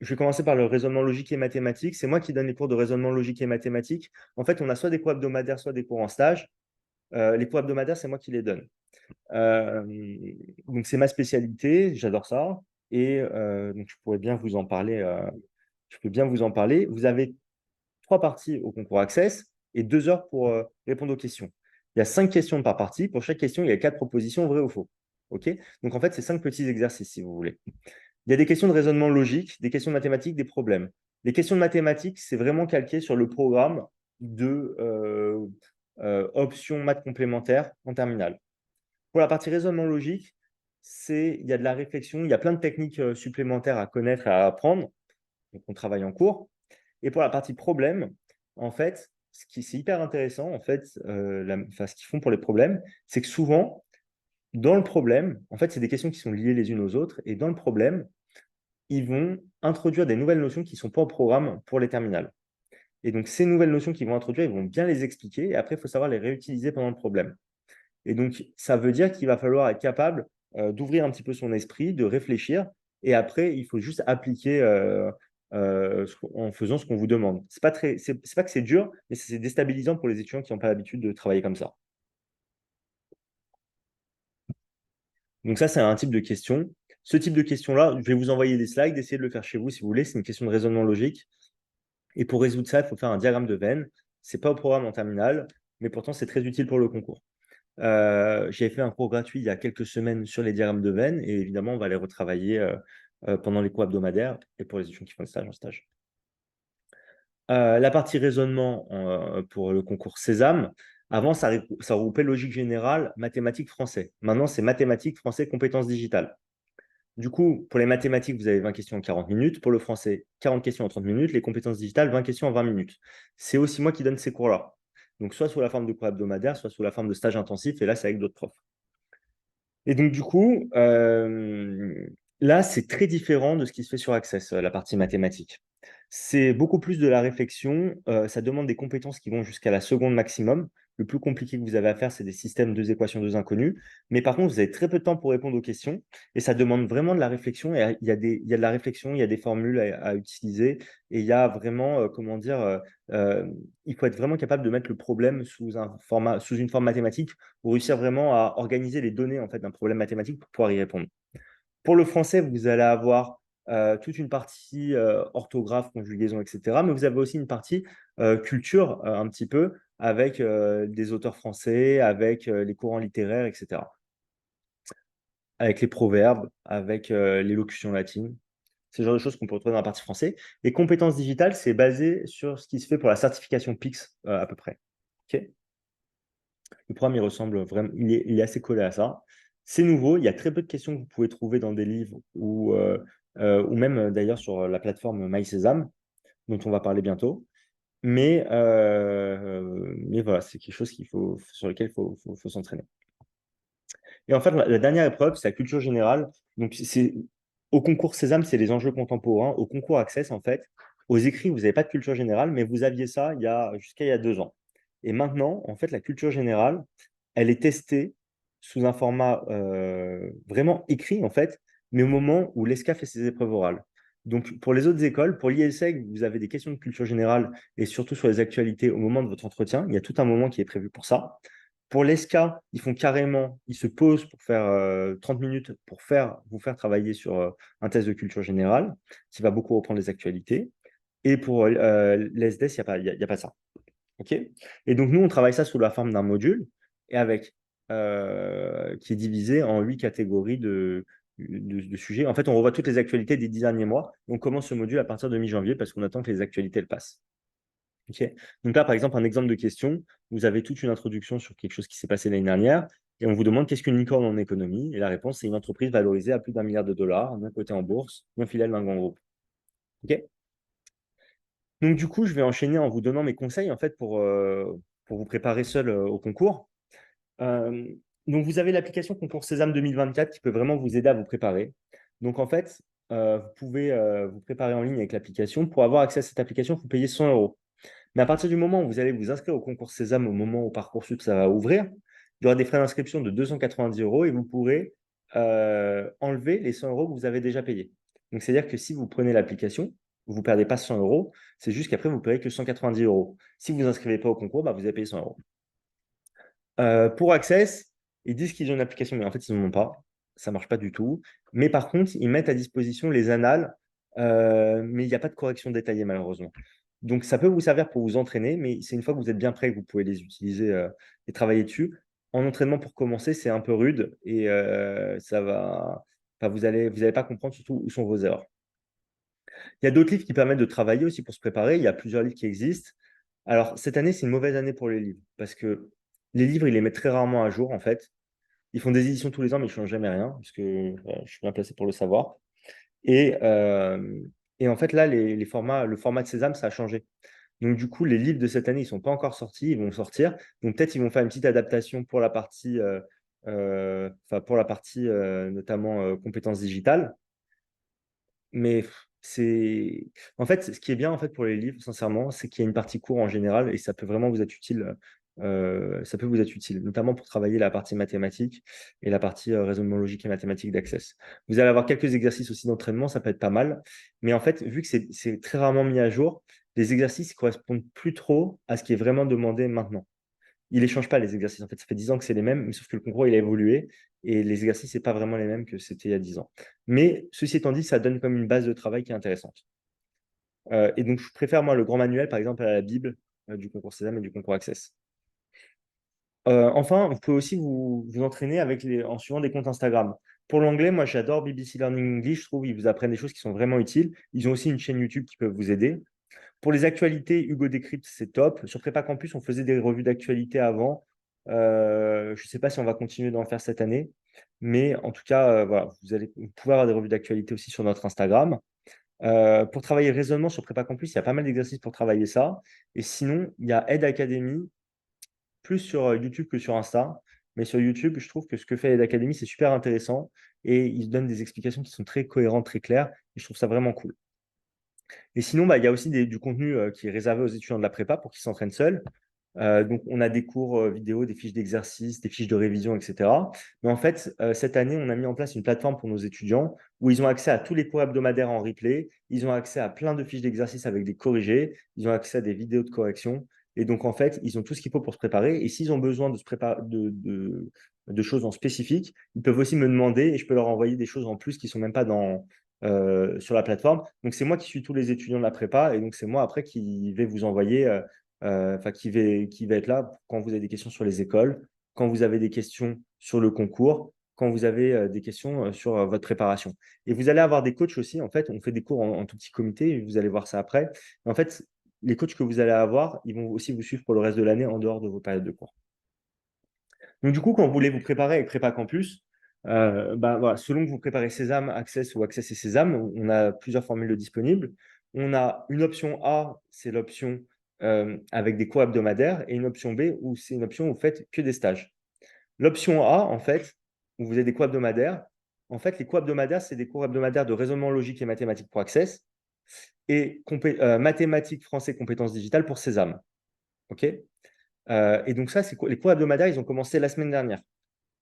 je vais commencer par le raisonnement logique et mathématique. C'est moi qui donne les cours de raisonnement logique et mathématique. En fait, on a soit des cours hebdomadaires, soit des cours en stage. Les cours hebdomadaires, c'est moi qui les donne. Euh, donc, c'est ma spécialité. J'adore ça. Et donc, je pourrais bien vous en parler. Je peux bien vous en parler. Vous avez 3 parties au concours Access et 2 heures pour répondre aux questions. Il y a 5 questions par partie. Pour chaque question, il y a 4 propositions, vraies ou faux. OK? Donc, en fait, c'est 5 petits exercices, si vous voulez. Il y a des questions de raisonnement logique, des questions de mathématiques, des problèmes. Les questions de mathématiques, c'est vraiment calqué sur le programme de options maths complémentaires en terminale. Pour la partie raisonnement logique, il y a de la réflexion, il y a plein de techniques supplémentaires à connaître et à apprendre. Donc, on travaille en cours. Et pour la partie problème, en fait, c'est hyper intéressant, en fait, ce qu'ils font pour les problèmes, c'est que souvent, dans le problème, en fait, c'est des questions qui sont liées les unes aux autres. Et dans le problème, ils vont introduire des nouvelles notions qui ne sont pas au programme pour les terminales. Et donc, ces nouvelles notions qu'ils vont introduire, ils vont bien les expliquer. Et après, il faut savoir les réutiliser pendant le problème. Et donc, ça veut dire qu'il va falloir être capable d'ouvrir un petit peu son esprit, de réfléchir. Et après, il faut juste appliquer en faisant ce qu'on vous demande. C'est pas que c'est dur, mais c'est déstabilisant pour les étudiants qui n'ont pas l'habitude de travailler comme ça. Donc ça, c'est un type de question. Ce type de question-là, je vais vous envoyer des slides, essayez de le faire chez vous si vous voulez. C'est une question de raisonnement logique. Et pour résoudre ça, il faut faire un diagramme de Venn. Ce n'est pas au programme en terminale, mais pourtant, c'est très utile pour le concours. J'ai fait un cours gratuit il y a quelques semaines sur les diagrammes de Venn et évidemment, on va les retravailler pendant les cours hebdomadaires et pour les étudiants qui font le stage en stage. La partie raisonnement pour le concours Sésame, avant, ça regroupait logique générale, mathématiques, français. Maintenant, c'est mathématiques, français, compétences digitales. Du coup, pour les mathématiques, vous avez 20 questions en 40 minutes. Pour le français, 40 questions en 30 minutes. Les compétences digitales, 20 questions en 20 minutes. C'est aussi moi qui donne ces cours-là. Donc, soit sous la forme de cours hebdomadaires, soit sous la forme de stage intensif. Et là, c'est avec d'autres profs. Et donc, du coup, là, c'est très différent de ce qui se fait sur Access, la partie mathématique. C'est beaucoup plus de la réflexion. Ça demande des compétences qui vont jusqu'à la seconde maximum. Le plus compliqué que vous avez à faire, c'est des systèmes, deux équations, deux inconnues. Mais par contre, vous avez très peu de temps pour répondre aux questions et ça demande vraiment de la réflexion. Et il y a de la réflexion, il y a des formules à utiliser et il y a vraiment, comment dire, il faut être vraiment capable de mettre le problème sous une forme mathématique pour réussir vraiment à organiser les données en fait, d'un problème mathématique pour pouvoir y répondre. Pour le français, vous allez avoir toute une partie orthographe, conjugaison, etc. Mais vous avez aussi une partie culture un petit peu avec des auteurs français, avec les courants littéraires, etc. Avec les proverbes, avec l'élocution latine. C'est le genre de choses qu'on peut retrouver dans la partie français. Et compétences digitales, c'est basé sur ce qui se fait pour la certification PIX à peu près. Ok. Le programme, il ressemble vraiment, il est assez collé à ça. C'est nouveau, il y a très peu de questions que vous pouvez trouver dans des livres ou même d'ailleurs sur la plateforme MySésame, dont on va parler bientôt. Mais voilà, c'est quelque chose sur lequel il faut s'entraîner. Et en fait, la dernière épreuve, c'est la culture générale. Donc, au concours Sésame, c'est les enjeux contemporains. Au concours Access, en fait, aux écrits, vous n'avez pas de culture générale, mais vous aviez ça jusqu'à il y a 2 ans. Et maintenant, en fait, la culture générale, elle est testée sous un format vraiment écrit, en fait, mais au moment où l'ESCA fait ses épreuves orales. Donc, pour les autres écoles, pour l'IESEG, vous avez des questions de culture générale et surtout sur les actualités au moment de votre entretien. Il y a tout un moment qui est prévu pour ça. Pour l'ESCA, ils se posent pour faire 30 minutes pour vous faire travailler sur un test de culture générale qui va beaucoup reprendre les actualités. Et pour l'ESDES, il y a pas ça. OK? Et donc, nous, on travaille ça sous la forme d'un module et qui est divisé en 8 catégories de sujets. En fait, on revoit toutes les actualités des 10 derniers mois. On commence ce module à partir de mi-janvier parce qu'on attend que les actualités le passent. Ok. Donc là, par exemple, un exemple de question, vous avez toute une introduction sur quelque chose qui s'est passé l'année dernière, et on vous demande qu'est-ce qu'une licorne en économie, et la réponse, c'est une entreprise valorisée à plus d'1 milliard de dollars, bien cotée en bourse, bien filiale d'un grand groupe. Ok. Donc du coup, je vais enchaîner en vous donnant mes conseils, en fait, pour vous préparer seul au concours. Euh, donc vous avez l'application Concours Sésame 2024 qui peut vraiment vous aider à vous préparer. Donc en fait, vous pouvez vous préparer en ligne avec l'application. Pour avoir accès à cette application, il faut payer 100 euros. Mais à partir du moment où vous allez vous inscrire au concours Sésame, au moment où Parcoursup ça va ouvrir, il y aura des frais d'inscription de 290 euros et vous pourrez enlever les 100 euros que vous avez déjà payés. Donc, c'est-à-dire que si vous prenez l'application, vous ne perdez pas 100 euros, c'est juste qu'après, vous ne paierez que 190 euros. Si vous ne vous inscrivez pas au concours, bah, vous avez payé 100 euros. Pour Access, ils disent qu'ils ont une application, mais en fait, ils n'en ont pas. Ça ne marche pas du tout. Mais par contre, ils mettent à disposition les annales, mais il n'y a pas de correction détaillée, malheureusement. Donc, ça peut vous servir pour vous entraîner, mais c'est une fois que vous êtes bien prêt que vous pouvez les utiliser et travailler dessus. En entraînement, pour commencer, c'est un peu rude et ça va. Enfin, vous allez pas comprendre surtout où sont vos erreurs. Il y a d'autres livres qui permettent de travailler aussi pour se préparer. Il y a plusieurs livres qui existent. Alors, cette année, c'est une mauvaise année pour les livres parce que les livres, ils les mettent très rarement à jour, en fait. Ils font des éditions tous les ans, mais ils ne changent jamais rien, parce que je suis bien placé pour le savoir. Et, euh, et en fait, là, le format de Sésame, ça a changé. Donc, du coup, les livres de cette année, ils ne sont pas encore sortis, ils vont sortir. Donc, peut-être ils vont faire une petite adaptation pour la partie, notamment compétences digitales. Mais c'est en fait ce qui est bien en fait pour les livres, sincèrement, c'est qu'il y a une partie cours en général et ça peut vraiment vous être utile. Ça peut vous être utile, notamment pour travailler la partie mathématique et la partie raisonnement logique et mathématique d'Access. Vous allez avoir quelques exercices aussi d'entraînement, ça peut être pas mal. Mais en fait, vu que c'est très rarement mis à jour, les exercices ne correspondent plus trop à ce qui est vraiment demandé maintenant. Il ne change pas les exercices. En fait, ça fait 10 ans que c'est les mêmes, mais sauf que le concours, il a évolué et les exercices, ce n'est pas vraiment les mêmes que c'était il y a 10 ans. Mais ceci étant dit, ça donne comme une base de travail qui est intéressante. Et donc, je préfère, moi, le grand manuel, par exemple, à la Bible du concours Sésame et du concours Access. Enfin, vous pouvez aussi vous entraîner en suivant des comptes Instagram. Pour l'anglais, moi, j'adore BBC Learning English. Je trouve qu'ils vous apprennent des choses qui sont vraiment utiles. Ils ont aussi une chaîne YouTube qui peut vous aider. Pour les actualités, Hugo Décrypte, c'est top. Sur Prépa Campus, on faisait des revues d'actualité avant. Je ne sais pas si on va continuer d'en faire cette année, mais en tout cas, voilà, vous pouvez avoir des revues d'actualité aussi sur notre Instagram. Pour travailler le raisonnement sur Prépa Campus, il y a pas mal d'exercices pour travailler ça. Et sinon, il y a Aide Academy, plus sur YouTube que sur Insta. Mais sur YouTube, je trouve que ce que fait Aide Academy, c'est super intéressant et ils donnent des explications qui sont très cohérentes, très claires. Et je trouve ça vraiment cool. Et sinon, bah, il y a aussi du contenu qui est réservé aux étudiants de la prépa pour qu'ils s'entraînent seuls. Donc, on a des cours vidéo, des fiches d'exercice, des fiches de révision, etc. Mais en fait, cette année, on a mis en place une plateforme pour nos étudiants où ils ont accès à tous les cours hebdomadaires en replay. Ils ont accès à plein de fiches d'exercice avec des corrigés. Ils ont accès à des vidéos de correction. Et donc, en fait, ils ont tout ce qu'il faut pour se préparer. Et s'ils ont besoin de se préparer de choses en spécifique, ils peuvent aussi me demander et je peux leur envoyer des choses en plus qui ne sont même pas sur la plateforme. Donc, c'est moi qui suis tous les étudiants de la prépa et donc c'est moi après qui vais vous envoyer qui va être là quand vous avez des questions sur les écoles, quand vous avez des questions sur le concours, quand vous avez des questions sur votre préparation. Et vous allez avoir des coachs aussi. En fait, on fait des cours en tout petit comité, et vous allez voir ça après. En fait, les coachs que vous allez avoir, ils vont aussi vous suivre pour le reste de l'année en dehors de vos périodes de cours. Donc, du coup, quand vous voulez vous préparer avec Prépa Campus, bah, voilà, selon que vous préparez Sésame, Access ou Access et Sésame, on a plusieurs formules disponibles. On a une option A, c'est l'option avec des cours hebdomadaires, et une option B, où c'est une option où vous faites que des stages. L'option A, en fait, où vous avez des cours hebdomadaires, en fait, les cours hebdomadaires, c'est des cours hebdomadaires de raisonnement logique et mathématiques pour Access, et mathématiques, français, compétences digitales pour Sésame. OK. Et donc ça, les cours hebdomadaires, ils ont commencé la semaine dernière.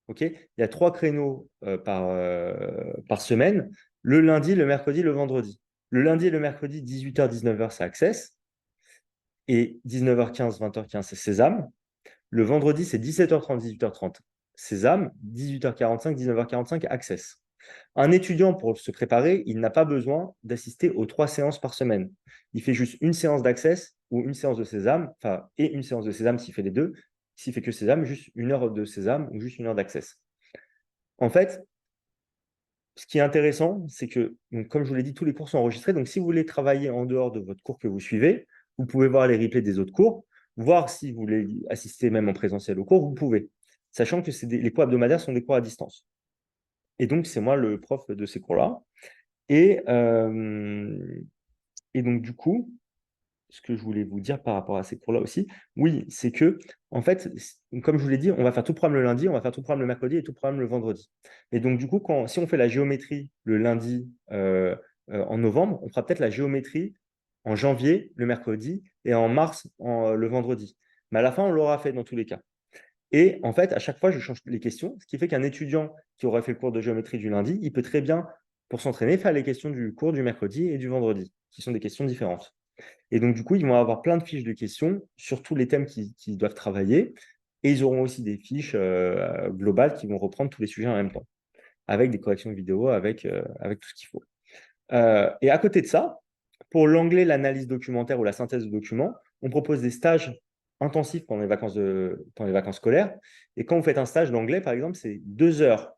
OK. Il y a 3 créneaux par semaine, le lundi, le mercredi, le vendredi. Le lundi et le mercredi, 18h, 19h, c'est Access. Et 19h15, 20h15, c'est Sésame. Le vendredi, c'est 17h30, 18h30, Sésame. 18h45, 19h45, Access. Un étudiant, pour se préparer, il n'a pas besoin d'assister aux 3 séances par semaine. Il fait juste une séance d'Access ou une séance de Sésame, enfin, et une séance de Sésame s'il fait les deux. S'il fait que Sésame, juste 1 heure de Sésame ou juste 1 heure d'Access. En fait, ce qui est intéressant, c'est que, donc, comme je vous l'ai dit, tous les cours sont enregistrés. Donc, si vous voulez travailler en dehors de votre cours que vous suivez, Vous pouvez voir les replays des autres cours, voir si vous voulez assister même en présentiel au cours, vous pouvez, sachant que les cours hebdomadaires sont des cours à distance. Et donc, c'est moi le prof de ces cours-là. Et, euh, et donc, du coup, ce que je voulais vous dire par rapport à ces cours-là aussi, oui, c'est que, en fait, comme je vous l'ai dit, on va faire tout le programme le lundi, on va faire tout le programme le mercredi et tout le programme le vendredi. Et donc, du coup, si on fait la géométrie le lundi en novembre, on fera peut-être la géométrie en janvier, le mercredi, et en mars, le vendredi. Mais à la fin, on l'aura fait dans tous les cas. Et en fait, à chaque fois, je change les questions, ce qui fait qu'un étudiant qui aurait fait le cours de géométrie du lundi, il peut très bien, pour s'entraîner, faire les questions du cours du mercredi et du vendredi, qui sont des questions différentes. Et donc, du coup, ils vont avoir plein de fiches de questions sur tous les thèmes qu'ils doivent travailler. Et ils auront aussi des fiches globales qui vont reprendre tous les sujets en même temps, avec des corrections vidéo, avec tout ce qu'il faut. Et à côté de ça, pour l'anglais, l'analyse documentaire ou la synthèse de documents, on propose des stages intensifs pendant les vacances scolaires. Et quand vous faites un stage d'anglais, par exemple, c'est 2 heures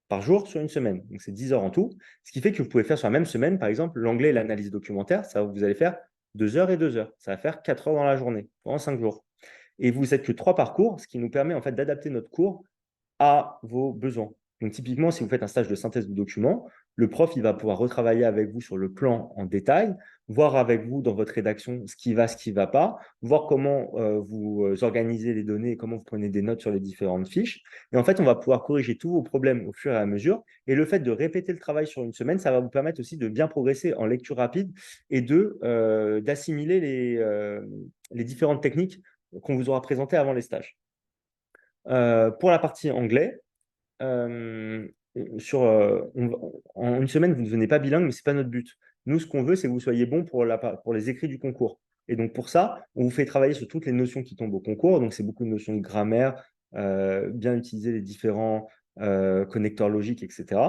par jour sur une semaine. Donc, c'est 10 heures en tout. Ce qui fait que vous pouvez faire sur la même semaine, par exemple, l'anglais et l'analyse documentaire. Ça, vous allez faire 2 heures et 2 heures. Ça va faire 4 heures dans la journée, pendant 5 jours. Et vous n'êtes que 3 parcours, ce qui nous permet en fait d'adapter notre cours à vos besoins. Donc, typiquement, si vous faites un stage de synthèse de documents, le prof, il va pouvoir retravailler avec vous sur le plan en détail, voir avec vous dans votre rédaction ce qui va pas, voir comment vous organisez les données et comment vous prenez des notes sur les différentes fiches. Et en fait, on va pouvoir corriger tous vos problèmes au fur et à mesure. Et le fait de répéter le travail sur une semaine, ça va vous permettre aussi de bien progresser en lecture rapide et d'assimiler les différentes techniques qu'on vous aura présentées avant les stages. Pour la partie anglais, euh, en une semaine, vous ne devenez pas bilingue, mais ce n'est pas notre but. Nous, ce qu'on veut, c'est que vous soyez bon pour les écrits du concours. Et donc, pour ça, on vous fait travailler sur toutes les notions qui tombent au concours. Donc, c'est beaucoup de notions de grammaire, bien utiliser les différents connecteurs logiques, etc.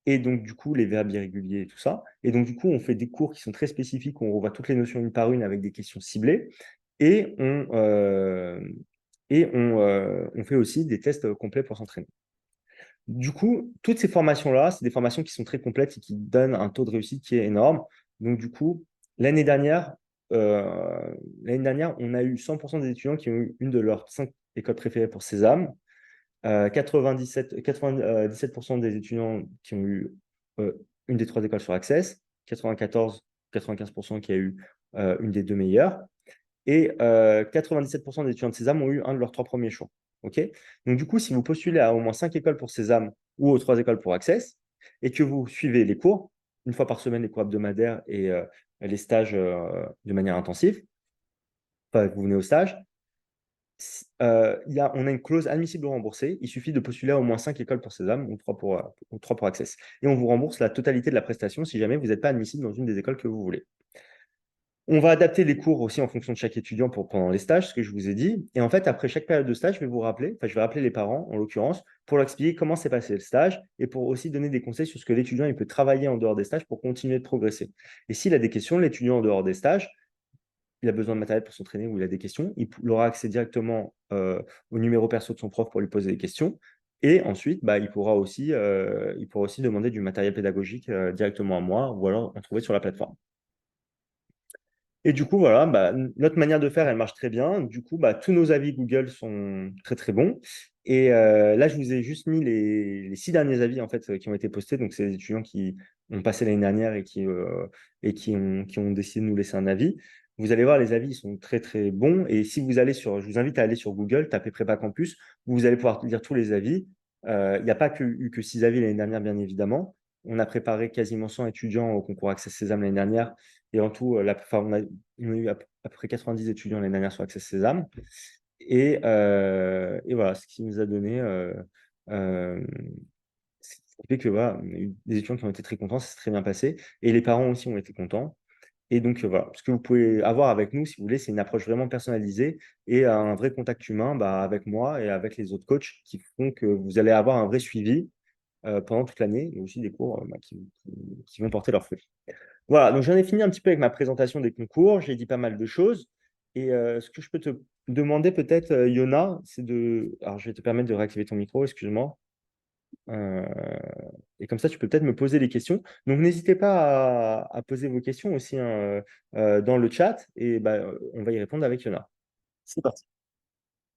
Et donc, du coup, les verbes irréguliers et tout ça. Et donc, du coup, on fait des cours qui sont très spécifiques, où on revoit toutes les notions une par une avec des questions ciblées. Et on fait aussi des tests complets pour s'entraîner. Du coup, toutes ces formations-là, c'est des formations qui sont très complètes et qui donnent un taux de réussite qui est énorme. Donc, du coup, l'année dernière, on a eu 100% des étudiants qui ont eu une de leurs 5 écoles préférées pour Sésame, 97% des étudiants qui ont eu une des 3 écoles sur Access, 95% qui a eu une des 2 meilleures, et 97% des étudiants de Sésame ont eu un de leurs 3 premiers choix. Ok. Donc, du coup, si vous postulez à au moins 5 écoles pour Sésame ou aux 3 écoles pour Access, et que vous suivez les cours, une fois par semaine, les cours hebdomadaires et les stages de manière intensive, enfin, vous venez au stage, on a une clause admissible remboursée. Il suffit de postuler à au moins 5 écoles pour Sésame ou 3 pour Access. Et on vous rembourse la totalité de la prestation si jamais vous n'êtes pas admissible dans une des écoles que vous voulez. On va adapter les cours aussi en fonction de chaque étudiant pendant les stages, ce que je vous ai dit. Et en fait, après chaque période de stage, je vais rappeler les parents, en l'occurrence, pour leur expliquer comment s'est passé le stage et pour aussi donner des conseils sur ce que l'étudiant il peut travailler en dehors des stages pour continuer de progresser. Et s'il a des questions, l'étudiant en dehors des stages, il a besoin de matériel pour s'entraîner ou il a des questions, il aura accès directement au numéro perso de son prof pour lui poser des questions. Et ensuite, bah, il pourra aussi demander du matériel pédagogique directement à moi ou alors en trouver sur la plateforme. Et du coup, voilà, bah, notre manière de faire, elle marche très bien. Du coup, bah, tous nos avis Google sont très, très bons. Et là, je vous ai juste mis les 6 derniers avis en fait, qui ont été postés. Donc, c'est les étudiants qui ont passé l'année dernière et qui ont décidé de nous laisser un avis. Vous allez voir, les avis ils sont très, très bons. Et si vous allez je vous invite à aller sur Google, taper Prépa Campus, vous allez pouvoir lire tous les avis. Il n'y a pas eu que 6 avis l'année dernière, bien évidemment. On a préparé quasiment 100 étudiants au concours Access Sésame l'année dernière. Et en tout, on a eu à peu près 90 étudiants l'année dernière sur Access Sésame. Et voilà, ce qui nous a donné. Euh, Ce qui fait que voilà, on a eu des étudiants qui ont été très contents, ça s'est très bien passé. Et les parents aussi ont été contents. Et donc, voilà, ce que vous pouvez avoir avec nous, si vous voulez, c'est une approche vraiment personnalisée et un vrai contact humain bah, avec moi et avec les autres coachs qui font que vous allez avoir un vrai suivi pendant toute l'année et aussi des cours bah, qui vont porter leurs fruits. Voilà, donc j'en ai fini un petit peu avec ma présentation des concours. J'ai dit pas mal de choses. Et ce que je peux te demander peut-être, Yona, c'est de... Alors, je vais te permettre de réactiver ton micro, excuse-moi. Euh, et comme ça, tu peux peut-être me poser les questions. Donc, n'hésitez pas à poser vos questions aussi hein, dans le chat et bah, on va y répondre avec Yona. C'est parti.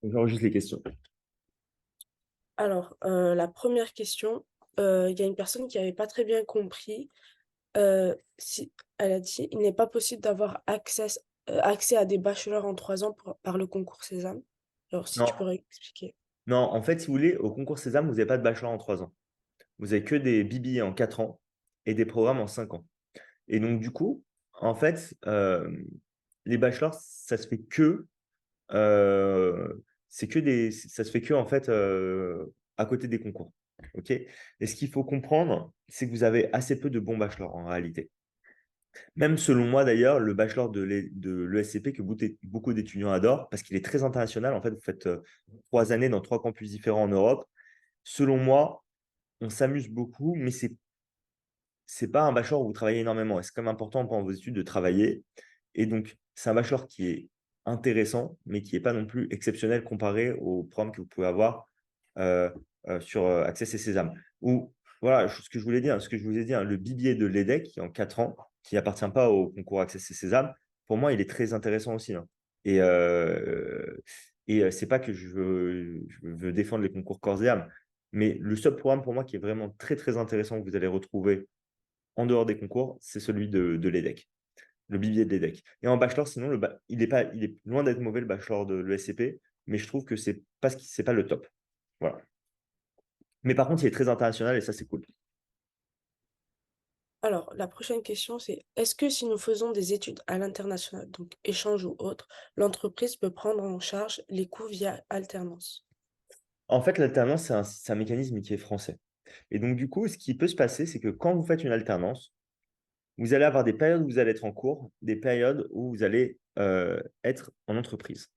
J'enregistre les questions. Alors, la première question, il y a une personne qui n'avait pas très bien compris. Si, elle a dit, il n'est pas possible d'avoir accès à des bachelors en 3 ans par le concours Sésame. Alors, si tu Non, pourrais expliquer. non, en fait, si vous voulez, au concours Sésame, vous n'avez pas de bachelor en 3 ans. Vous avez que des BBA en 4 ans et des programmes en 5 ans. Et donc, du coup, en fait, les bachelors, ça se fait que, ça se fait que, en fait, à côté des concours. OK? Et ce qu'il faut comprendre, c'est que vous avez assez peu de bons bachelors en réalité. Même selon moi, d'ailleurs, le bachelor de l'ESCP que beaucoup d'étudiants adorent, parce qu'il est très international. En fait, vous faites 3 années dans 3 campus différents en Europe. Selon moi, on s'amuse beaucoup, mais c'est pas un bachelor où vous travaillez énormément. Et c'est quand même important pendant vos études de travailler. Et donc, c'est un bachelor qui est intéressant, mais qui n'est pas non plus exceptionnel comparé au programme que vous pouvez avoir euh, sur Access et Sésame. Ou voilà, ce que je voulais dire, ce que je vous ai dit, hein, le BBA de l'EDEC qui est en 4 ans, qui n'appartient pas au concours Access et Sésame, pour moi, il est très intéressant aussi. Hein. Et, c'est pas que je veux défendre les concours corps et âme, mais le seul programme pour moi qui est vraiment très très intéressant que vous allez retrouver en dehors des concours, c'est celui de l'EDEC, le BBA de l'EDEC. Et en bachelor, sinon, il est loin d'être mauvais le bachelor de l'ESCP, mais je trouve que c'est pas le top. Voilà. Mais par contre, il est très international et ça, c'est cool. Alors, la prochaine question, c'est est-ce que si nous faisons des études à l'international, donc échange ou autre, l'entreprise peut prendre en charge les coûts via alternance? En fait, l'alternance, c'est un mécanisme qui est français. Et donc, du coup, ce qui peut se passer, c'est que quand vous faites une alternance, vous allez avoir des périodes où vous allez être en cours, des périodes où vous allez être en entreprise.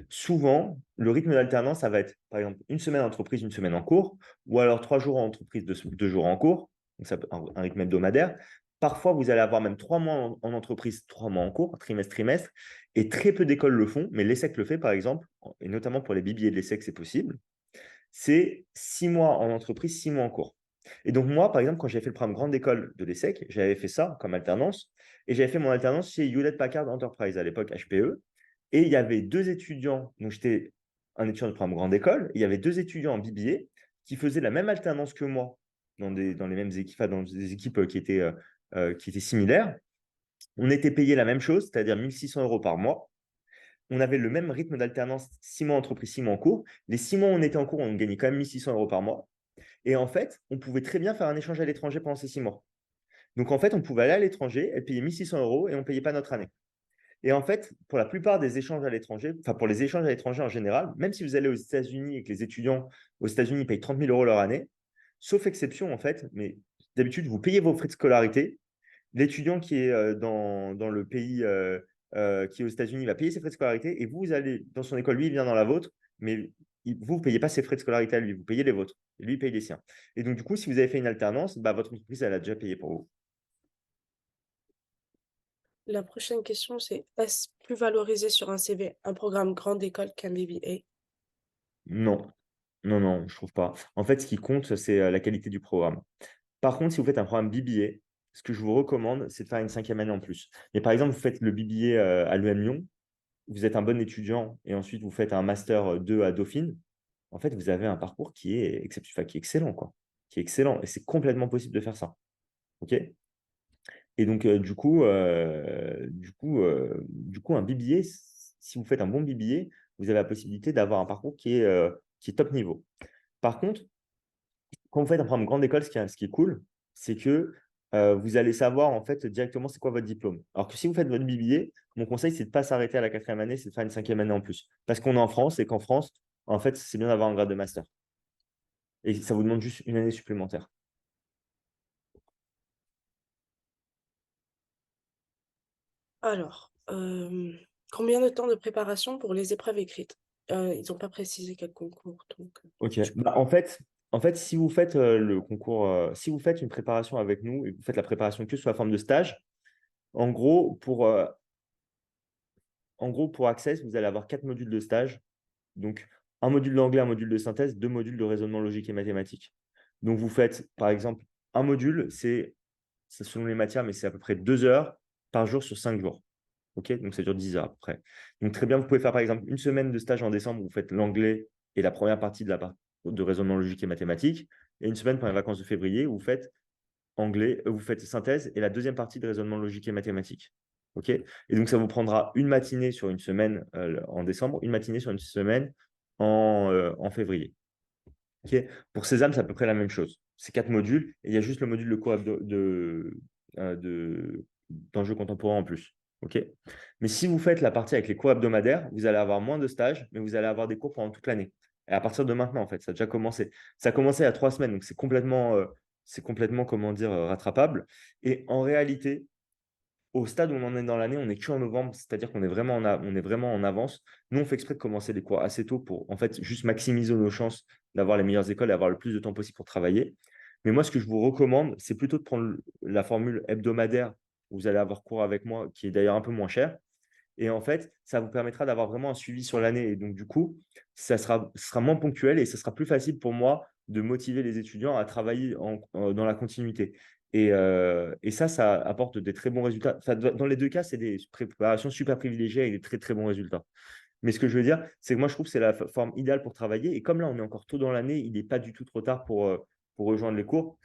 Souvent, le rythme d'alternance, ça va être, par exemple, une semaine en entreprise, une semaine en cours, ou alors 3 jours en entreprise, 2 jours en cours. Donc, ça peut être un rythme hebdomadaire. Parfois, vous allez avoir même 3 mois en entreprise, 3 mois en cours, trimestre, trimestre. Et très peu d'écoles le font, mais l'ESSEC le fait, par exemple, et notamment pour les BBA de l'ESSEC, c'est possible. C'est 6 mois en entreprise, 6 mois en cours. Et donc, moi, par exemple, quand j'ai fait le programme Grande École de l'ESSEC, j'avais fait ça comme alternance. Et j'avais fait mon alternance chez Hewlett Packard Enterprise, à l'époque HPE. Et il y avait 2 étudiants, donc j'étais un étudiant de programme Grande École, et il y avait 2 étudiants en BBA qui faisaient la même alternance que moi dans les mêmes équipes, enfin, dans des équipes qui étaient similaires. On était payé la même chose, c'est-à-dire 1 600 € par mois. On avait le même rythme d'alternance, 6 mois entreprise, 6 mois en cours. Les 6 mois où on était en cours, on gagnait quand même 1 600 € par mois. Et en fait, on pouvait très bien faire un échange à l'étranger pendant ces 6 mois. Donc en fait, on pouvait aller à l'étranger, être payé 1 600 € et on ne payait pas notre année. Et en fait, pour la plupart des échanges à l'étranger, enfin pour les échanges à l'étranger en général, même si vous allez aux États-Unis et que les étudiants aux États-Unis payent 30 000 € leur année, sauf exception en fait, mais d'habitude, vous payez vos frais de scolarité. L'étudiant qui est dans le pays qui est aux États-Unis va payer ses frais de scolarité et vous allez dans son école, lui, il vient dans la vôtre, mais vous ne payez pas ses frais de scolarité à lui, vous payez les vôtres. Et lui, il paye les siens. Et donc, du coup, si vous avez fait une alternance, bah, votre entreprise, elle a déjà payé pour vous. La prochaine question, c'est est-ce plus valorisé sur un CV un programme grande école qu'un BBA? Non, non, non, je trouve pas. En fait, ce qui compte, c'est la qualité du programme. Par contre, si vous faites un programme BBA, ce que je vous recommande, c'est de faire une 5e année en plus. Mais par exemple, vous faites le BBA à l'EM Lyon, vous êtes un bon étudiant et ensuite vous faites un master 2 à Dauphine, en fait, vous avez un parcours qui est excellent, quoi. Qui est excellent. Et c'est complètement possible de faire ça. OK? Et donc, un BBA, si vous faites un bon BBA, vous avez la possibilité d'avoir un parcours qui est top niveau. Par contre, quand vous faites un programme grande école, ce qui est cool, c'est que vous allez savoir en fait directement c'est quoi votre diplôme. Alors que si vous faites votre BBA, mon conseil, c'est de ne pas s'arrêter à la 4e année, c'est de faire une 5e année en plus. Parce qu'on est en France et qu'en France, en fait, c'est bien d'avoir un grade de master. Et ça vous demande juste une année supplémentaire. Alors, combien de temps de préparation pour les épreuves écrites? Ils n'ont pas précisé quel concours, donc OK. Bah, en fait, si vous faites le concours, si vous faites une préparation avec nous et que vous faites la préparation que sous la forme de stage, en gros, pour Access, vous allez avoir 4 modules de stage. Donc, un module d'anglais, un module de synthèse, 2 modules de raisonnement logique et mathématique. Donc, vous faites, par exemple, un module, c'est selon les matières, mais c'est à peu près 2 heures par jour sur 5 jours. OK? Donc, ça dure 10 heures à peu près. Donc, très bien, vous pouvez faire, par exemple, une semaine de stage en décembre, où vous faites l'anglais et la première partie de raisonnement logique et mathématique, et une semaine pendant les vacances de février, où vous faites anglais, vous faites synthèse et la deuxième partie de raisonnement logique et mathématique. OK? Et donc, ça vous prendra une matinée sur une semaine en décembre, une matinée sur une semaine en février. OK? Pour Sésame, c'est à peu près la même chose. C'est 4 modules et il y a juste le module de cours d'enjeux contemporains en plus. OK? Mais si vous faites la partie avec les cours hebdomadaires, vous allez avoir moins de stages, mais vous allez avoir des cours pendant toute l'année. Et à partir de maintenant, en fait, ça a déjà commencé. Ça a commencé il y a 3 semaines, donc c'est complètement, comment dire, rattrapable. Et en réalité, au stade où on en est dans l'année, on est qu'en novembre, c'est-à-dire qu'on est vraiment on est vraiment en avance. Nous, on fait exprès de commencer les cours assez tôt pour en fait juste maximiser nos chances d'avoir les meilleures écoles et avoir le plus de temps possible pour travailler. Mais moi, ce que je vous recommande, c'est plutôt de prendre la formule hebdomadaire où vous allez avoir cours avec moi, qui est d'ailleurs un peu moins cher. Et en fait, ça vous permettra d'avoir vraiment un suivi sur l'année. Et donc, du coup, ce sera moins ponctuel et ce sera plus facile pour moi de motiver les étudiants à travailler dans la continuité. Et ça apporte des très bons résultats. Enfin, dans les deux cas, c'est des préparations super privilégiées avec des très, très bons résultats. Mais ce que je veux dire, c'est que moi, je trouve que c'est la forme idéale pour travailler. Et comme là, on est encore tôt dans l'année, il n'est pas du tout trop tard pour rejoindre les cours.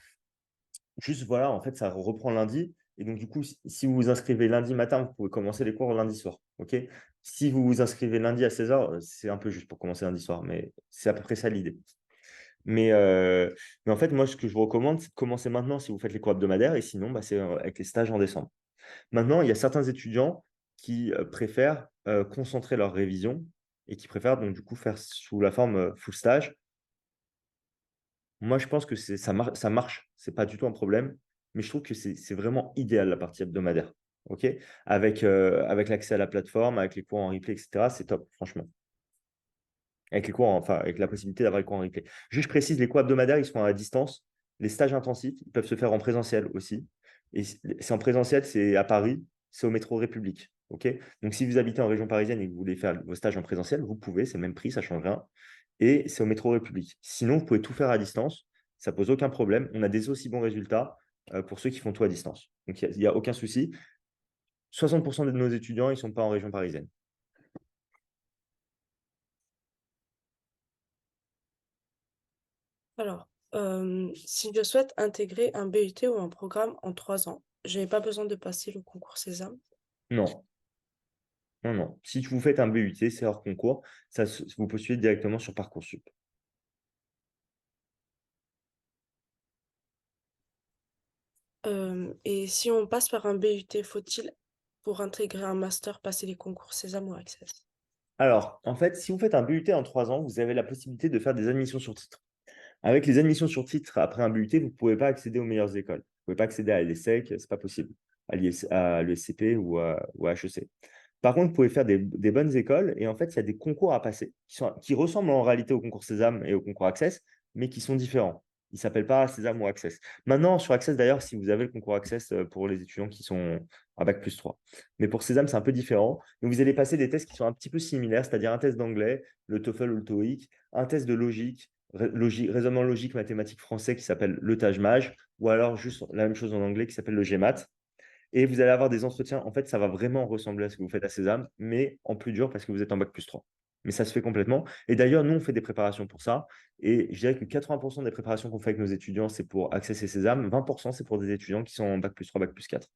Juste, voilà, en fait, ça reprend lundi. Et donc, du coup, si vous vous inscrivez lundi matin, vous pouvez commencer les cours lundi soir. OK? Si vous vous inscrivez lundi à 16 h, c'est un peu juste pour commencer lundi soir, mais c'est à peu près ça l'idée. Mais en fait, moi, ce que je vous recommande, c'est de commencer maintenant si vous faites les cours hebdomadaires, et sinon, bah, c'est avec les stages en décembre. Maintenant, il y a certains étudiants qui préfèrent concentrer leur révision et qui préfèrent donc du coup faire sous la forme full stage. Moi, je pense que ça marche, c'est pas du tout un problème, mais je trouve que c'est vraiment idéal la partie hebdomadaire. OK? Avec l'accès à la plateforme, avec les cours en replay, etc., c'est top, franchement. Avec les cours, enfin, avec la possibilité d'avoir les cours en replay. Juste, je précise, les cours hebdomadaires, ils sont à distance. Les stages intensifs, ils peuvent se faire en présentiel aussi. Et c'est en présentiel, c'est à Paris, c'est au métro République. OK? Donc, si vous habitez en région parisienne et que vous voulez faire vos stages en présentiel, vous pouvez, c'est le même prix, ça ne change rien. Et c'est au métro République. Sinon, vous pouvez tout faire à distance. Ça pose aucun problème. On a des aussi bons résultats pour ceux qui font tout à distance. Donc, il n'y a aucun souci. 60% de nos étudiants, ils ne sont pas en région parisienne. Alors, si je souhaite intégrer un BUT ou un programme en 3 ans, je n'ai pas besoin de passer le concours Sésame. Non, non, non. Si vous faites un BUT, c'est hors concours. Vous postulez directement sur Parcoursup. Et si on passe par un BUT, faut-il, pour intégrer un master, passer les concours Sésame ou Access? Alors, en fait, si vous faites un BUT en 3 ans, vous avez la possibilité de faire des admissions sur titre. Avec les admissions sur titre après un BUT, vous ne pouvez pas accéder aux meilleures écoles. Vous ne pouvez pas accéder à l'ESSEC, ce n'est pas possible, à l'ESCP ou à HEC. Par contre, vous pouvez faire des bonnes écoles et en fait, il y a des concours à passer qui ressemblent en réalité au concours Sésame et au concours Access, mais qui sont différents. Ils ne s'appellent pas Sésame ou Access. Maintenant, sur Access, d'ailleurs, si vous avez le concours Access pour les étudiants qui sont à Bac+3. Mais pour Sésame, c'est un peu différent. Donc, vous allez passer des tests qui sont un petit peu similaires, c'est-à-dire un test d'anglais, le TOEFL ou le TOEIC, un test de logique, raisonnement logique mathématique français qui s'appelle le TAGE-MAGE, ou alors juste la même chose en anglais qui s'appelle le GMAT. Et vous allez avoir des entretiens. En fait, ça va vraiment ressembler à ce que vous faites à Sésame, mais en plus dur parce que vous êtes en Bac+3. Mais ça se fait complètement. Et d'ailleurs, nous, on fait des préparations pour ça. Et je dirais que 80% des préparations qu'on fait avec nos étudiants, c'est pour Access et Sésame. 20%, c'est pour des étudiants qui sont en Bac+3, Bac+4.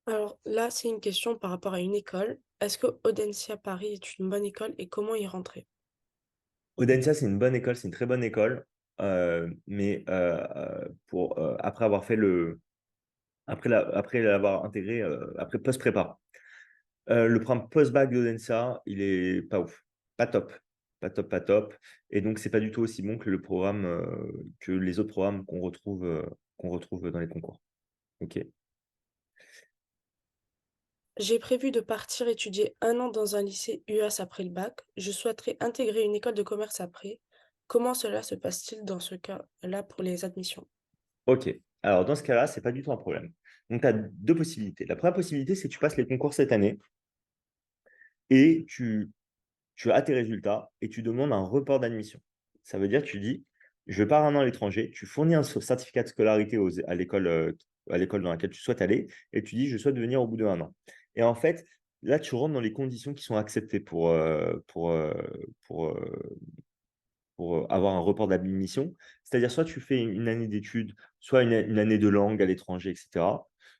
Alors là, c'est une question par rapport à une école. Est-ce que Audencia Paris est une bonne école et comment y rentrer? Audencia, c'est une bonne école, c'est une très bonne école. Mais après avoir fait après l'avoir intégré, après post-prépa. Le programme post-bac d'Odensa, il est pas ouf, pas top, pas top, pas top. Et donc, c'est pas du tout aussi bon que le programme, que les autres programmes qu'on retrouve dans les concours. Ok. J'ai prévu de partir étudier 1 an dans un lycée US après le bac. Je souhaiterais intégrer une école de commerce après. Comment cela se passe-t-il dans ce cas-là pour les admissions? Ok. Alors, dans ce cas-là, c'est pas du tout un problème. Donc, tu as deux possibilités. La première possibilité, c'est que tu passes les concours cette année et tu as tes résultats et tu demandes un report d'admission. Ça veut dire, tu dis, je pars un an à l'étranger, tu fournis un certificat de scolarité à l'école dans laquelle tu souhaites aller, et tu dis, je souhaite venir au bout d'un an. Et en fait, là, tu rentres dans les conditions qui sont acceptées pour, avoir un report d'admission. C'est-à-dire, soit tu fais une année d'études, soit une année de langue à l'étranger, etc.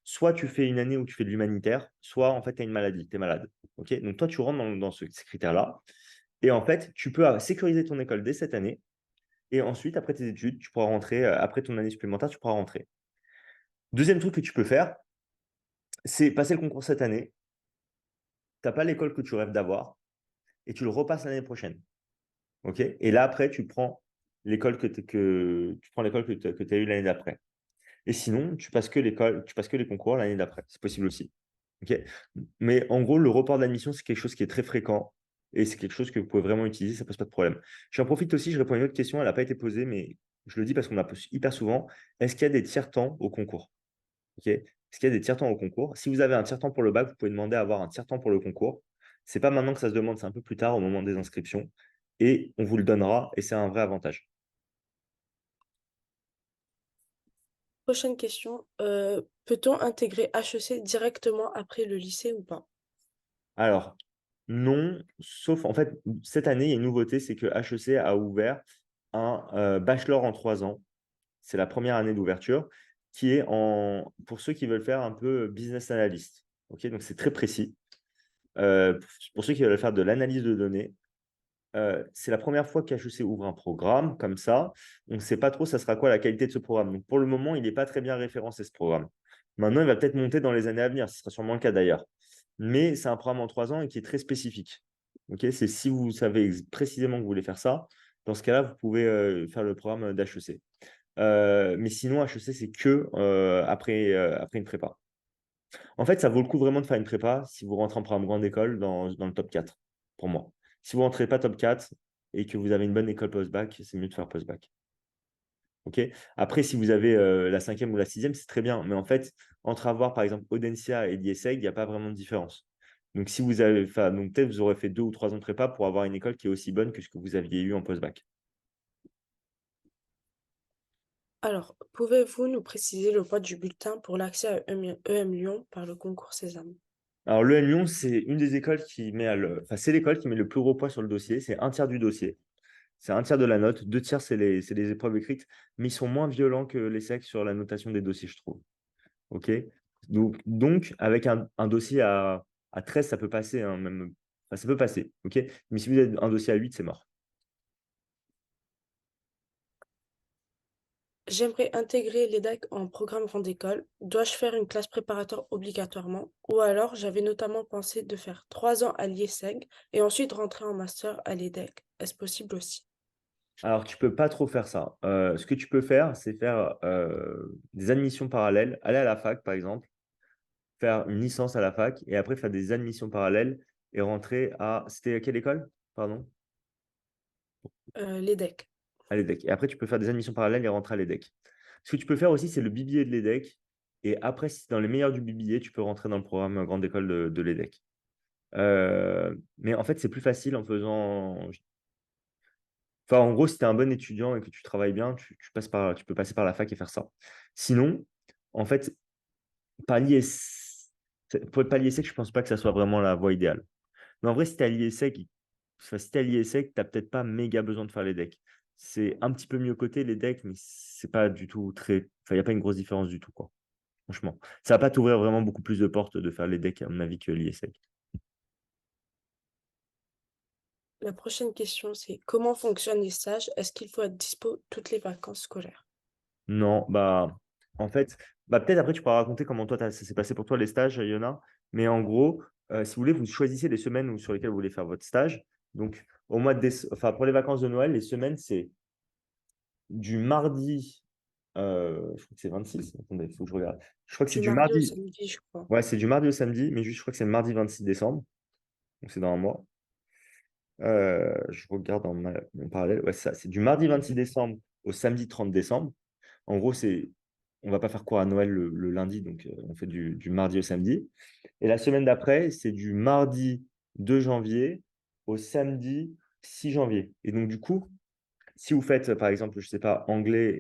Soit tu fais une année où tu fais de l'humanitaire, soit en fait, tu as une maladie, tu es malade. Ok. Donc, toi, tu rentres dans ces critères-là. Et en fait, tu peux sécuriser ton école dès cette année. Et ensuite, après tes études, tu pourras rentrer, après ton année supplémentaire, tu pourras rentrer. Deuxième truc que tu peux faire, c'est passer le concours cette année. Tu n'as pas l'école que tu rêves d'avoir et tu le repasses l'année prochaine. Ok. Et là, après, tu prends l'école que tu as eue l'année d'après. Et sinon, tu passes que les concours l'année d'après. C'est possible aussi. Ok. Mais en gros, le report d'admission, c'est quelque chose qui est très fréquent et c'est quelque chose que vous pouvez vraiment utiliser, ça ne pose pas de problème. J'en profite aussi, je réponds à une autre question, elle n'a pas été posée, mais je le dis parce qu'on la pose hyper souvent. Est-ce qu'il y a des tiers-temps au concours? Ok. Est-ce qu'il y a des tiers-temps au concours? Si vous avez un tiers-temps pour le bac, vous pouvez demander à avoir un tiers-temps pour le concours. C'est pas maintenant que ça se demande, c'est un peu plus tard au moment des inscriptions. Et on vous le donnera et c'est un vrai avantage. Prochaine question. Peut-on intégrer HEC directement après le lycée ou pas? Alors, non, sauf en fait, cette année, il y a une nouveauté, c'est que HEC a ouvert un bachelor en 3 ans. C'est la première année d'ouverture qui est pour ceux qui veulent faire un peu business analyst. Ok, donc c'est très précis. Pour ceux qui veulent faire de l'analyse de données, c'est la première fois qu'HEC ouvre un programme comme ça. On ne sait pas trop ça sera quoi la qualité de ce programme. Donc pour le moment, il n'est pas très bien référencé ce programme. Maintenant, il va peut-être monter dans les années à venir. Ce sera sûrement le cas d'ailleurs. Mais c'est un programme en 3 ans et qui est très spécifique. Ok, c'est si vous savez précisément que vous voulez faire ça, dans ce cas-là, vous pouvez faire le programme d'HEC. Mais sinon, HEC, c'est que après une prépa. En fait, ça vaut le coup vraiment de faire une prépa si vous rentrez en programme grande école dans le top 4, pour moi. Si vous ne rentrez pas top 4 et que vous avez une bonne école post-bac, c'est mieux de faire post-bac. Ok. Après, si vous avez la cinquième ou la sixième, c'est très bien. Mais en fait, entre avoir par exemple Audencia et l'IESEG, il n'y a pas vraiment de différence. Donc, si vous avez, enfin, donc peut-être vous aurez fait 2 ou 3 ans de prépa pour avoir une école qui est aussi bonne que ce que vous aviez eu en post-bac. Alors, pouvez-vous nous préciser le poids du bulletin pour l'accès à EM Lyon par le concours Sésame? Alors, l'EM Lyon, c'est une des écoles qui met enfin, c'est l'école qui met le plus gros poids sur le dossier. C'est un tiers du dossier. C'est un tiers de la note. 2 tiers, c'est les épreuves écrites. Mais ils sont moins violents que les SEC sur la notation des dossiers, je trouve. OK? Donc avec un dossier à 13, ça peut passer, hein, même. Enfin, ça peut passer. OK? Mais si vous avez un dossier à 8, c'est mort. J'aimerais intégrer l'EDEC en programme grande école. Dois-je faire une classe préparatoire obligatoirement? Ou alors, j'avais notamment pensé de faire 3 ans à l'IESEG et ensuite rentrer en master à l'EDEC. Est-ce possible aussi? Alors, tu peux pas trop faire ça. Ce que tu peux faire, c'est faire des admissions parallèles, aller à la fac, par exemple, faire une licence à la fac et après faire des admissions parallèles et rentrer à. C'était à quelle école? Pardon? L'EDEC. À l'EDEC. Et après, tu peux faire des admissions parallèles et rentrer à l'EDEC. Ce que tu peux faire aussi, c'est le BBA de l'EDEC. Et après, si dans les meilleurs du BBA, tu peux rentrer dans le programme grande école de l'EDEC. Mais en fait, c'est plus facile en faisant. Enfin, en gros, si tu es un bon étudiant et que tu travailles bien, tu peux passer par la fac et faire ça. Sinon, en fait, par l'IS... pour être pas l'ISEC, je pense pas que ça soit vraiment la voie idéale. Mais en vrai, si tu es à l'ISEC, enfin, si tu l'ISEC, tu n'as peut-être pas méga besoin de faire les decks. C'est un petit peu mieux coté les decks, mais c'est pas du tout très. Enfin, il n'y a pas une grosse différence du tout, quoi. Franchement. Ça va pas t'ouvrir vraiment beaucoup plus de portes de faire les decks, à mon avis, que l'ISEC. La prochaine question, c'est comment fonctionnent les stages? Est-ce qu'il faut être dispo toutes les vacances scolaires? Non, bah, en fait, bah, peut-être après, tu pourras raconter comment toi, ça s'est passé pour toi les stages, Yona. Mais en gros, si vous voulez, vous choisissez les semaines sur lesquelles vous voulez faire votre stage. Donc, au mois de enfin, pour les vacances de Noël, les semaines, c'est du mardi, je crois que c'est 26. Attendez, il faut que je regarde. Je crois que c'est Du du mardi au mardi. samedi, je crois. Ouais, c'est du mardi au samedi, mais juste, je crois que c'est le mardi 26 décembre. Donc, c'est dans un mois. Je regarde mon parallèle. Ouais, c'est du mardi 26 décembre au samedi 30 décembre. En gros, on va pas faire cours à Noël le lundi, donc on fait du mardi au samedi. Et la semaine d'après, c'est du mardi 2 janvier au samedi 6 janvier. Et donc, du coup, Si vous faites, par exemple, je ne sais pas, anglais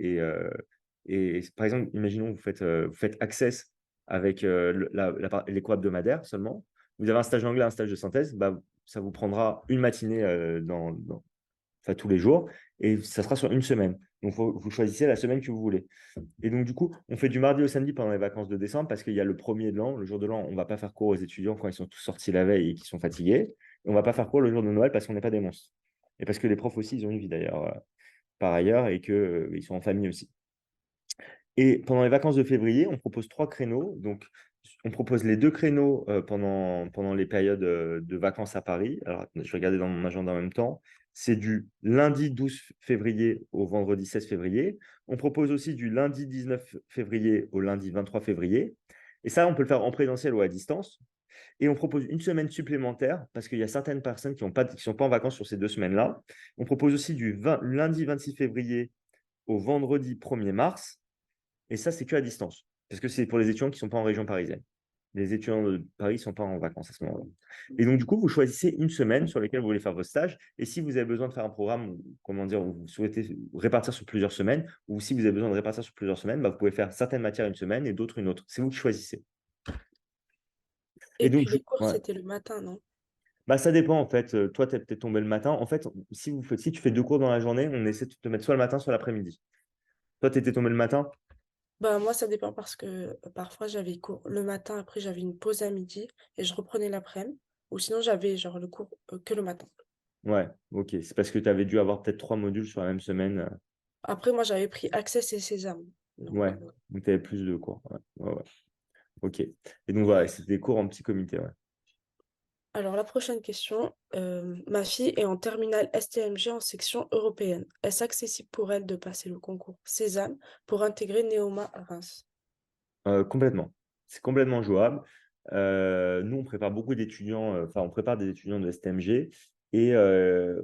et par exemple, imaginons vous faites Access avec les cours hebdomadaires seulement. Vous avez un stage d'anglais, un stage de synthèse, bah, ça vous prendra une matinée enfin, tous les jours et ça sera sur une semaine. Donc, vous choisissez la semaine que vous voulez. Et donc, du coup, on fait du mardi au samedi pendant les vacances de décembre parce qu'il y a le premier de l'an, le jour de l'an, on ne va pas faire cours aux étudiants quand ils sont tous sortis la veille et qu'ils sont fatigués. Et on ne va pas faire cours le jour de Noël parce qu'on n'est pas des monstres. Et parce que les profs aussi, ils ont une vie d'ailleurs, par ailleurs, et qu'ils sont en famille aussi. Et pendant les vacances de février, on propose 3 créneaux. Donc, on propose les 2 créneaux pendant les périodes de vacances à Paris. Alors, je vais regarder dans mon agenda en même temps. C'est du lundi 12 février au vendredi 16 février. On propose aussi du lundi 19 février au lundi 23 février. Et ça, on peut le faire en présentiel ou à distance. Et on propose une semaine supplémentaire parce qu'il y a certaines personnes qui ne sont pas en vacances sur ces 2 semaines-là. On propose aussi du lundi 26 février au vendredi 1er mars. Et ça, c'est que à distance. Parce que c'est pour les étudiants qui ne sont pas en région parisienne. Les étudiants de Paris ne sont pas en vacances à ce moment-là. Et donc, du coup, vous choisissez une semaine sur laquelle vous voulez faire vos stages. Et si vous avez besoin de faire un programme, comment dire, où vous souhaitez répartir sur plusieurs semaines, ou si vous avez besoin de répartir sur plusieurs semaines, bah, vous pouvez faire certaines matières une semaine et d'autres une autre. C'est vous qui choisissez. Et Et donc, puis les cours, ouais. c'était le matin, non? Bah, ça dépend en fait. Toi, tu es peut-être tombé le matin. En fait, si tu fais 2 cours dans la journée, on essaie de te mettre soit le matin, soit l'après-midi. Toi, tu étais tombé le matin? Bah, moi, ça dépend parce que parfois, j'avais cours le matin, après, j'avais une pause à midi et je reprenais l'après-midi. Ou sinon, j'avais genre le cours que le matin. Ouais, ok. C'est parce que tu avais dû avoir peut-être 3 modules sur la même semaine. Après, moi, j'avais pris Access et Sésame. Donc, Ouais, donc tu avais plus de cours. Ouais, ouais, ouais. Ok. Et donc voilà, c'était des cours en petit comité. Ouais. alors, la prochaine question. Ma fille est en terminale STMG en section européenne. Est-ce accessible pour elle de passer le concours Sésame pour intégrer Neoma à Reims? Complètement. C'est complètement jouable. Nous, on prépare beaucoup d'étudiants, enfin, on prépare des étudiants de STMG. Et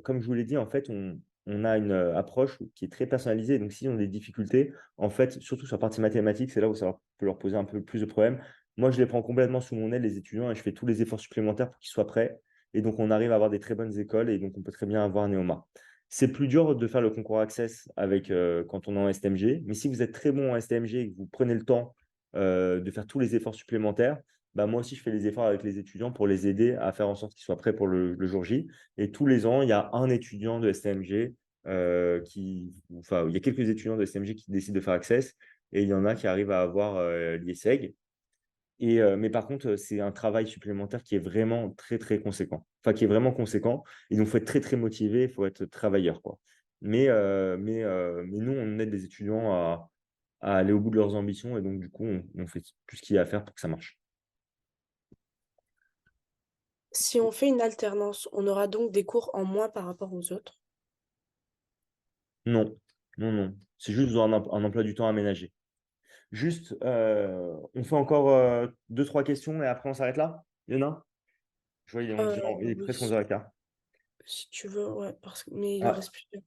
comme je vous l'ai dit, en fait, on a une approche qui est très personnalisée. Donc, s'ils ont des difficultés, en fait, surtout sur la partie mathématique, c'est là où peut leur poser un peu plus de problèmes. Moi, je les prends complètement sous mon aile, les étudiants, et je fais tous les efforts supplémentaires pour qu'ils soient prêts. Et donc, on arrive à avoir des très bonnes écoles, et donc on peut très bien avoir un Néoma. C'est plus dur de faire le concours Access avec, quand on est en STMG. Mais si vous êtes très bon en STMG et que vous prenez le temps de faire tous les efforts supplémentaires, bah, moi aussi, je fais les efforts avec les étudiants pour les aider à faire en sorte qu'ils soient prêts pour le jour J. Et tous les ans, il y a un étudiant de STMG enfin, il y a quelques étudiants de STMG qui décident de faire Access et il y en a qui arrivent à avoir l'IESEG. Mais par contre, c'est un travail supplémentaire qui est vraiment très, très conséquent. Enfin, qui est vraiment conséquent. Et donc, il faut être très, très motivé, il faut être travailleur, quoi. Mais nous, on aide les étudiants à aller au bout de leurs ambitions. Et donc, du coup, on fait tout ce qu'il y a à faire pour que ça marche. Si on fait une alternance, on aura donc des cours en moins par rapport aux autres. Non, non, non. C'est juste un emploi du temps aménagé. Juste, on fait encore 2, 3 questions et après, on s'arrête là. Il y en a? Je vois, il est presque Oui, 11h15. si tu veux, ouais, mais il en Ah, reste plusieurs.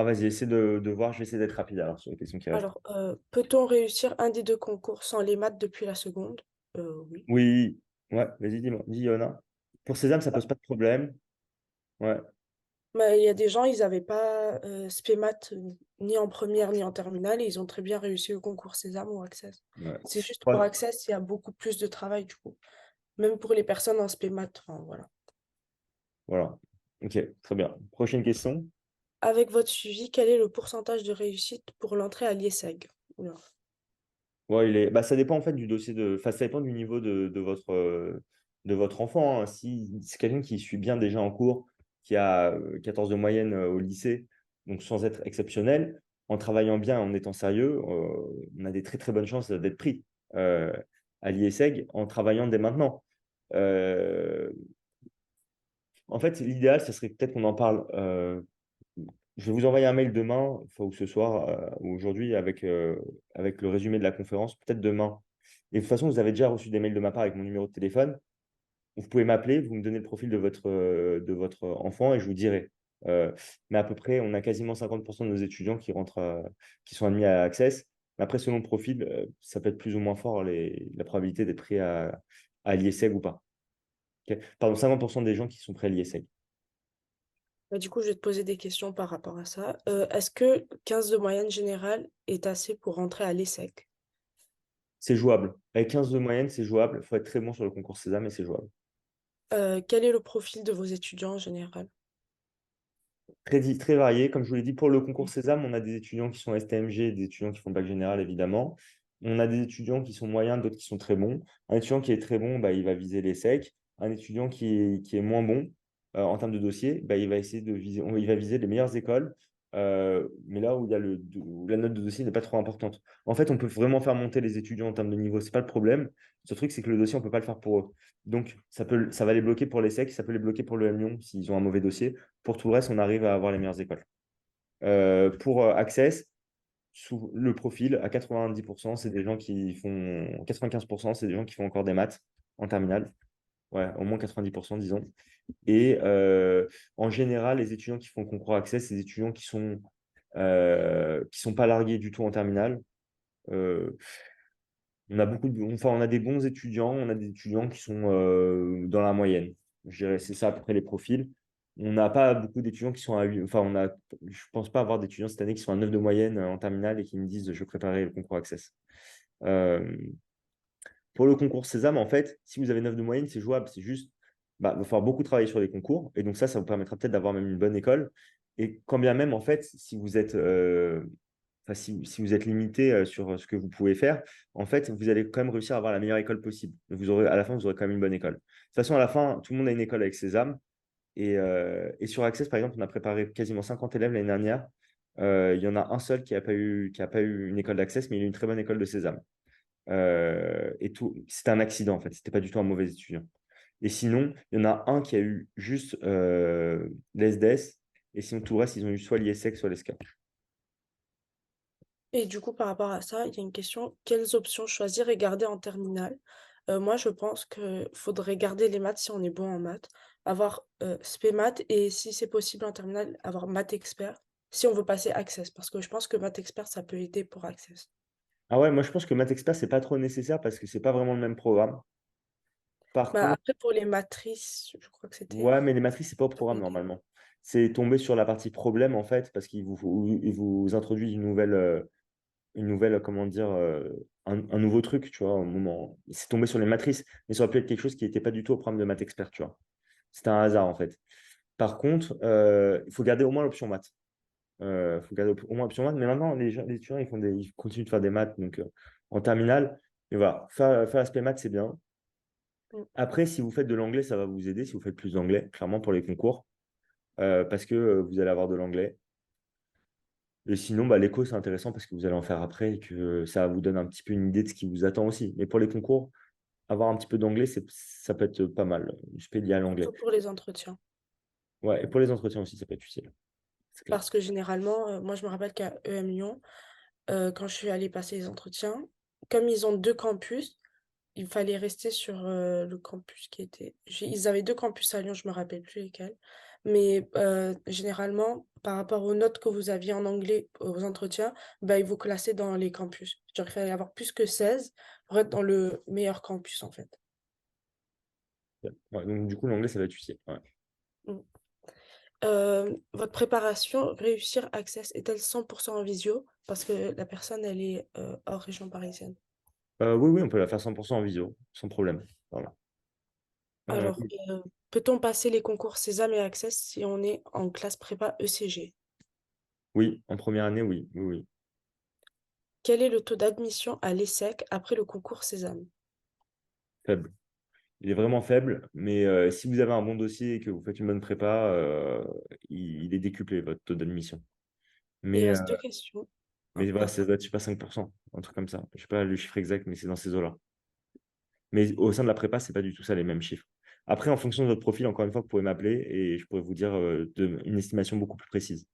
vas-y, essaie de voir. Je vais essayer d'être rapide alors sur les questions qui restent. Alors, peut-on réussir un des deux concours sans les maths depuis la seconde? Oui. Oui, ouais, vas-y, dis-moi, dis Yona. Pour Sésame, ça pose pas de problème. Ouais, Mais il y a des gens, ils n'avaient pas spé maths ni en première ni en terminale et ils ont très bien réussi au concours Sésame ou Access. ouais. C'est juste Ouais, pour Access, il y a beaucoup plus de travail du coup. Même pour les personnes en spé maths, enfin, voilà. voilà. Ok, très bien. Prochaine question. Avec votre suivi, quel est le pourcentage de réussite pour l'entrée à l'IESEG? Oula. Ouais, bah, ça dépend en fait du dossier enfin, ça dépend du niveau de votre enfant. Hein. Si c'est quelqu'un qui suit bien déjà en cours, qui a 14 de moyenne au lycée, donc sans être exceptionnel, en travaillant bien, en étant sérieux, on a des très très bonnes chances d'être pris euh, à l'IESEG en travaillant dès maintenant. Euh, En fait, l'idéal, ce serait peut-être qu'on en parle. Je vais vous envoyer un mail demain, enfin, ou ce soir, ou aujourd'hui, avec le résumé de la conférence, peut-être demain. Et de toute façon, vous avez déjà reçu des mails de ma part avec mon numéro de téléphone. Vous pouvez m'appeler, vous me donnez le profil de votre enfant et je vous dirai. Euh, mais à peu près, on a quasiment 50% de nos étudiants qui rentrent, qui sont admis à Access. Mais après, selon le profil, ça peut être plus ou moins fort la probabilité d'être pris à l'IESEG ou pas. Ok. Pardon, 50% des gens qui sont prêts à l'IESEG. Bah, du coup, je vais te poser des questions par rapport à ça. Est-ce que 15 de moyenne générale est assez pour rentrer à l'ESSEC? C'est jouable. Avec 15 de moyenne, c'est jouable. Il faut être très bon sur le concours Sésame, mais c'est jouable. Quel est le profil de vos étudiants en général? Très varié. Comme je vous l'ai dit, pour le concours Sésame, on a des étudiants qui sont STMG, des étudiants qui font le bac général, évidemment. On a des étudiants qui sont moyens, d'autres qui sont très bons. Un étudiant qui est très bon, bah, il va viser les SEC. Un étudiant qui est moins bon en termes de dossier, bah, il va essayer de viser, il va viser les meilleures écoles, mais là où, où la note de dossier n'est pas trop importante. En fait, on peut vraiment faire monter les étudiants en termes de niveau, c'est pas le problème. Ce truc, c'est que le dossier, on peut pas le faire pour eux. Donc, ça va les bloquer pour les SEC, ça peut les bloquer pour le M Lyon s'ils ont un mauvais dossier. Pour tout le reste, on arrive à avoir les meilleures écoles. Pour Access, le profil, à 90%, c'est des gens qui font 95%, c'est des gens qui font encore des maths en terminale. Ouais, au moins 90%, disons. Et en général, les étudiants qui font le concours Access, c'est des étudiants qui sont pas largués du tout en terminale. Euh, on a des bons étudiants, on a des étudiants qui sont dans la moyenne. Je dirais, c'est ça à peu près les profils. On n'a pas beaucoup d'étudiants qui sont à 8. Enfin, je pense pas avoir d'étudiants cette année qui sont à 9 de moyenne en terminale et qui me disent je vais préparer le concours Access. Euh, pour le concours Sésame, en fait, si vous avez 9 de moyenne, c'est jouable. C'est juste, bah, il va falloir beaucoup travailler sur les concours. Et donc ça vous permettra peut-être d'avoir même une bonne école. Et quand bien même, en fait, si vous êtes enfin, si vous êtes limité sur ce que vous pouvez faire, en fait, vous allez quand même réussir à avoir la meilleure école possible. Donc, à la fin, vous aurez quand même une bonne école. De toute façon, à la fin, tout le monde a une école avec Sésame. Et sur Access, par exemple, on a préparé quasiment 50 élèves l'année dernière. Il y en a un seul qui a pas eu une école d'Access, mais il a eu une très bonne école de Sésame. Et tout, c'était un accident, en fait. C'était pas du tout un mauvais étudiant. Et sinon, il y en a un qui a eu juste l'ESDES. Et sinon, tout le reste, ils ont eu soit l'ISEC, soit l'ESCA. Et du coup, par rapport à ça, il y a une question, quelles options choisir et garder en terminale? Moi, je pense qu'il faudrait garder les maths si on est bon en maths, avoir spé maths et si c'est possible en terminale, avoir maths expert si on veut passer Access, parce que je pense que maths expert, ça peut aider pour Access. Ah ouais, moi je pense que Math Expert, c'est pas trop nécessaire parce que c'est pas vraiment le même programme. Par Bah, contre, après, pour les matrices, je crois que c'était... ouais, mais les matrices, c'est pas au programme normalement. C'est tomber sur la partie problème en fait, parce il vous introduit comment dire, un nouveau truc, tu vois, au moment. C'est tombé sur les matrices, mais ça aurait pu être quelque chose qui n'était pas du tout au programme de Math Expert, tu vois. C'était un hasard en fait. Par contre, il faut garder au moins l'option maths. Il faut garder au moins l'option maths, mais maintenant, les étudiants, ils continuent de faire des maths, donc en terminale, et voilà, faire l'aspect maths, c'est bien. Mm. Après, si vous faites de l'anglais, ça va vous aider si vous faites plus d'anglais, clairement pour les concours, parce que vous allez avoir de l'anglais. Et sinon, bah, l'écho, c'est intéressant parce que vous allez en faire après et que ça vous donne un petit peu une idée de ce qui vous attend aussi. Mais pour les concours, avoir un petit peu d'anglais, ça peut être pas mal. Je peux lié à l'anglais. Surtout pour les entretiens. Ouais, et pour les entretiens aussi, ça peut être utile. C'est clair. Parce que généralement, moi, je me rappelle qu'à EM Lyon, quand je suis allée passer les entretiens, comme ils ont deux campus, il fallait rester sur le campus qui était. Ils avaient deux campus à Lyon, je me rappelle plus lesquels. Mais généralement, par rapport aux notes que vous aviez en anglais aux entretiens, bah, ils vous classaient dans les campus. Genre, il fallait avoir plus que 16 pour être dans le meilleur campus, en fait. Ouais, donc, du coup, l'anglais, ça va être utile. Ouais. Mm. Votre préparation, réussir Access, est-elle 100% en visio? Parce que la personne, elle est hors région parisienne. Oui, oui, on peut la faire 100% en visio, sans problème. Voilà. Alors, peut-on passer les concours Sésame et Access si on est en classe prépa ECG? Oui, en première année, oui, oui, oui. Quel est le taux d'admission à l'ESSEC après le concours Sésame? Faible. Il est vraiment faible, mais si vous avez un bon dossier et que vous faites une bonne prépa, il est décuplé, votre taux d'admission. Il Mais, reste deux questions. Ah, mais voilà, pardon. ça doit être, je sais pas, 5%, un truc comme ça. Je sais pas le chiffre exact, mais c'est dans ces eaux-là. Mais au sein de la prépa, c'est pas du tout ça les mêmes chiffres. Après, en fonction de votre profil, encore une fois, vous pouvez m'appeler et je pourrais vous dire une estimation beaucoup plus précise.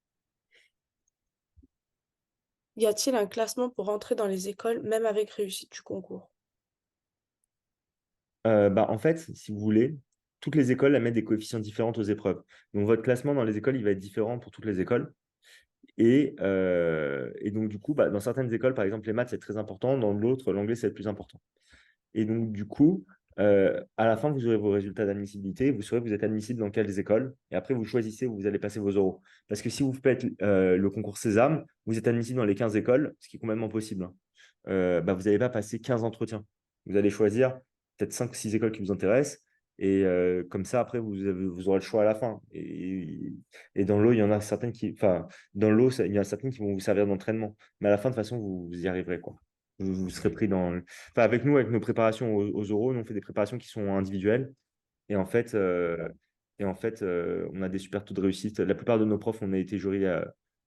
Y a-t-il un classement pour entrer dans les écoles, même avec réussite du concours? Bah, en fait, si vous voulez, toutes les écoles elles mettent des coefficients différents aux épreuves. Donc, votre classement dans les écoles, il va être différent pour toutes les écoles. Et donc, du coup, bah, dans certaines écoles, par exemple, les maths, c'est très important. Dans l'autre, l'anglais, c'est le plus important. Et donc, du coup, À la fin, vous aurez vos résultats d'admissibilité, vous saurez vous êtes admissible dans quelles écoles, et après, vous choisissez où vous allez passer vos oraux. Parce que si vous faites le concours Sésame, vous êtes admissible dans les 15 écoles, ce qui est complètement possible, hein. Bah, vous n'allez pas passer 15 entretiens. Vous allez choisir peut-être 5 ou 6 écoles qui vous intéressent, et comme ça, après, vous aurez le choix à la fin. Et dans l'eau, il y en a certaines qui, enfin, dans l'eau, il y en a certaines qui vont vous servir d'entraînement. Mais à la fin, de toute façon, vous y arriverez, quoi. Vous serez pris dans, enfin, avec nous, avec nos préparations aux oraux, nous, on fait des préparations qui sont individuelles. Et en fait, on a des super taux de réussite. La plupart de nos profs, on a été jury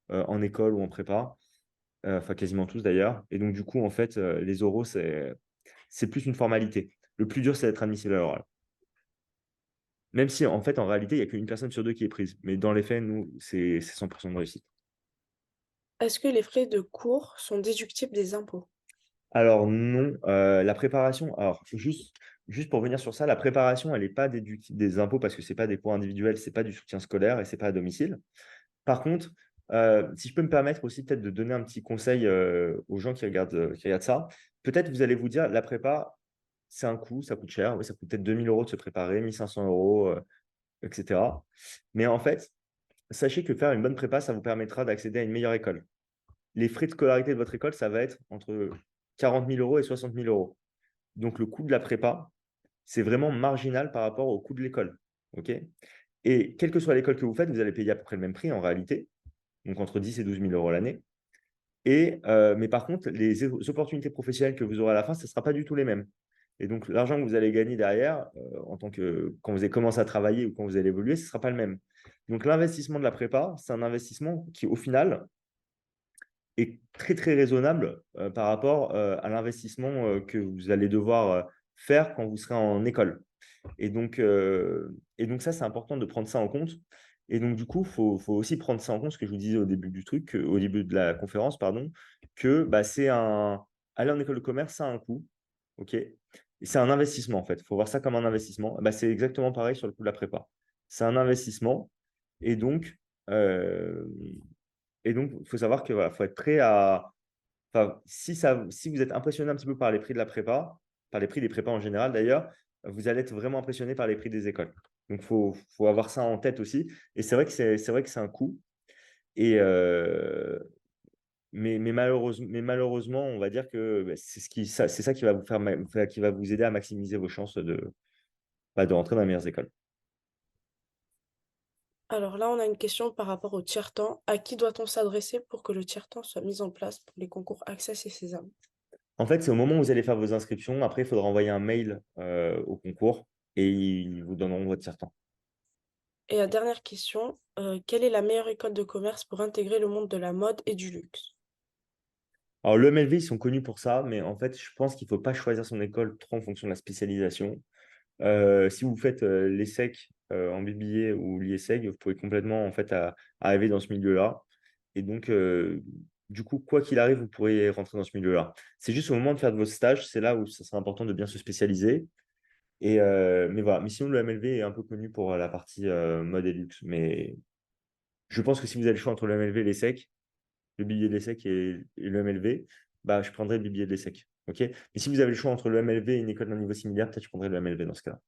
en école ou en prépa, enfin quasiment tous d'ailleurs. Et donc, du coup, en fait, les oraux, c'est plus une formalité. Le plus dur, c'est d'être admissible à l'oral. Même si, en fait, en réalité, il n'y a qu'une personne sur deux qui est prise. Mais dans les faits, nous, c'est 100% de réussite. Est-ce que les frais de cours sont déductibles des impôts? Alors non, la préparation, alors juste pour venir sur ça, la préparation, elle n'est pas déductible des impôts parce que ce n'est pas des cours individuels, ce n'est pas du soutien scolaire et ce n'est pas à domicile. Par contre, si je peux me permettre aussi peut-être de donner un petit conseil aux gens qui regardent ça, peut-être vous allez vous dire, la prépa, c'est un coût, ça coûte cher, oui, ça coûte peut-être 2 000 € de se préparer, 1 500 €, etc. Mais en fait, sachez que faire une bonne prépa, ça vous permettra d'accéder à une meilleure école. Les frais de scolarité de votre école, ça va être entre 40 000 € et 60 000 €. Donc, le coût de la prépa, c'est vraiment marginal par rapport au coût de l'école. OK? Et quelle que soit l'école que vous faites, vous allez payer à peu près le même prix en réalité, donc entre 10 et 12 000 € l'année. Mais par contre, les opportunités professionnelles que vous aurez à la fin, ce ne sera pas du tout les mêmes. Et donc, l'argent que vous allez gagner derrière, en tant que quand vous allez commencer à travailler ou quand vous allez évoluer, ce ne sera pas le même. Donc, l'investissement de la prépa, c'est un investissement qui, au final, est très, très raisonnable par rapport à l'investissement que vous allez devoir faire quand vous serez en école. Et donc ça, c'est important de prendre ça en compte. Et donc, du coup, faut aussi prendre ça en compte, ce que je vous disais au début du truc, au début de la conférence, pardon, que bah, aller en école de commerce, ça a un coût. OK? Et c'est un investissement, en fait. Il faut voir ça comme un investissement. Bah, c'est exactement pareil sur le coup de la prépa. C'est un investissement. Et donc, euh, il faut savoir que voilà, faut être prêt à. Enfin, si vous êtes impressionné un petit peu par les prix de la prépa, par les prix des prépas en général d'ailleurs, vous allez être vraiment impressionné par les prix des écoles. Donc, faut avoir ça en tête aussi. Et c'est vrai que c'est un coût. Et, mais malheureusement, on va dire que bah, c'est ça qui va vous qui va vous aider à maximiser vos chances de rentrer dans les meilleures écoles. Alors là, on a une question par rapport au tiers-temps. À qui doit-on s'adresser pour que le tiers-temps soit mis en place pour les concours Access et Sésame? En fait, c'est au moment où vous allez faire vos inscriptions. Après, il faudra envoyer un mail au concours et ils vous donneront votre tiers-temps. Et la dernière question, quelle est la meilleure école de commerce pour intégrer le monde de la mode et du luxe? Alors, l'EMLV, ils sont connus pour ça, mais en fait, je pense qu'il ne faut pas choisir son école trop en fonction de la spécialisation. Si vous faites l'ESSEC en BBA ou l'IESEG, vous pouvez complètement en fait arriver dans ce milieu-là. Et donc, du coup, quoi qu'il arrive, vous pourrez rentrer dans ce milieu-là. C'est juste au moment de faire de vos stages, c'est là où ça sera important de bien se spécialiser. Mais voilà. Mais sinon, le MLV est un peu connu pour la partie mode et luxe. Mais je pense que si vous avez le choix entre le MLV et l'ESSEC, le billet de l'ESSEC et le MLV, bah, je prendrais le billet de l'ESSEC. OK? Mais si vous avez le choix entre le MLV et une école d'un niveau similaire, peut-être je prendrais le MLV dans ce cas-là.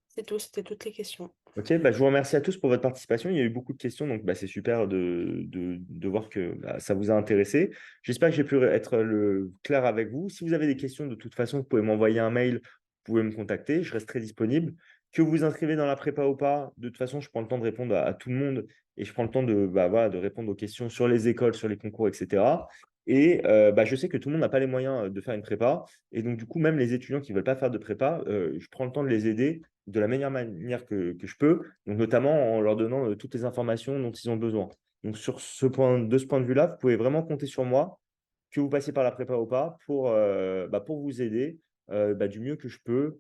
C'est tout, c'était toutes les questions. OK, bah, je vous remercie à tous pour votre participation. Il y a eu beaucoup de questions, donc bah, c'est super de voir que bah, ça vous a intéressé. J'espère que j'ai pu être clair avec vous. Si vous avez des questions, de toute façon, vous pouvez m'envoyer un mail, vous pouvez me contacter, je reste très disponible. Que vous vous inscrivez dans la prépa ou pas, de toute façon, je prends le temps de répondre à tout le monde et je prends le temps bah, voilà, de répondre aux questions sur les écoles, sur les concours, etc. Et bah, je sais que tout le monde n'a pas les moyens de faire une prépa. Et donc, du coup, même les étudiants qui ne veulent pas faire de prépa, je prends le temps de les aider de la meilleure manière que je peux, donc notamment en leur donnant toutes les informations dont ils ont besoin. Donc, de ce point de vue-là, vous pouvez vraiment compter sur moi, que vous passiez par la prépa ou pas, pour vous aider du mieux que je peux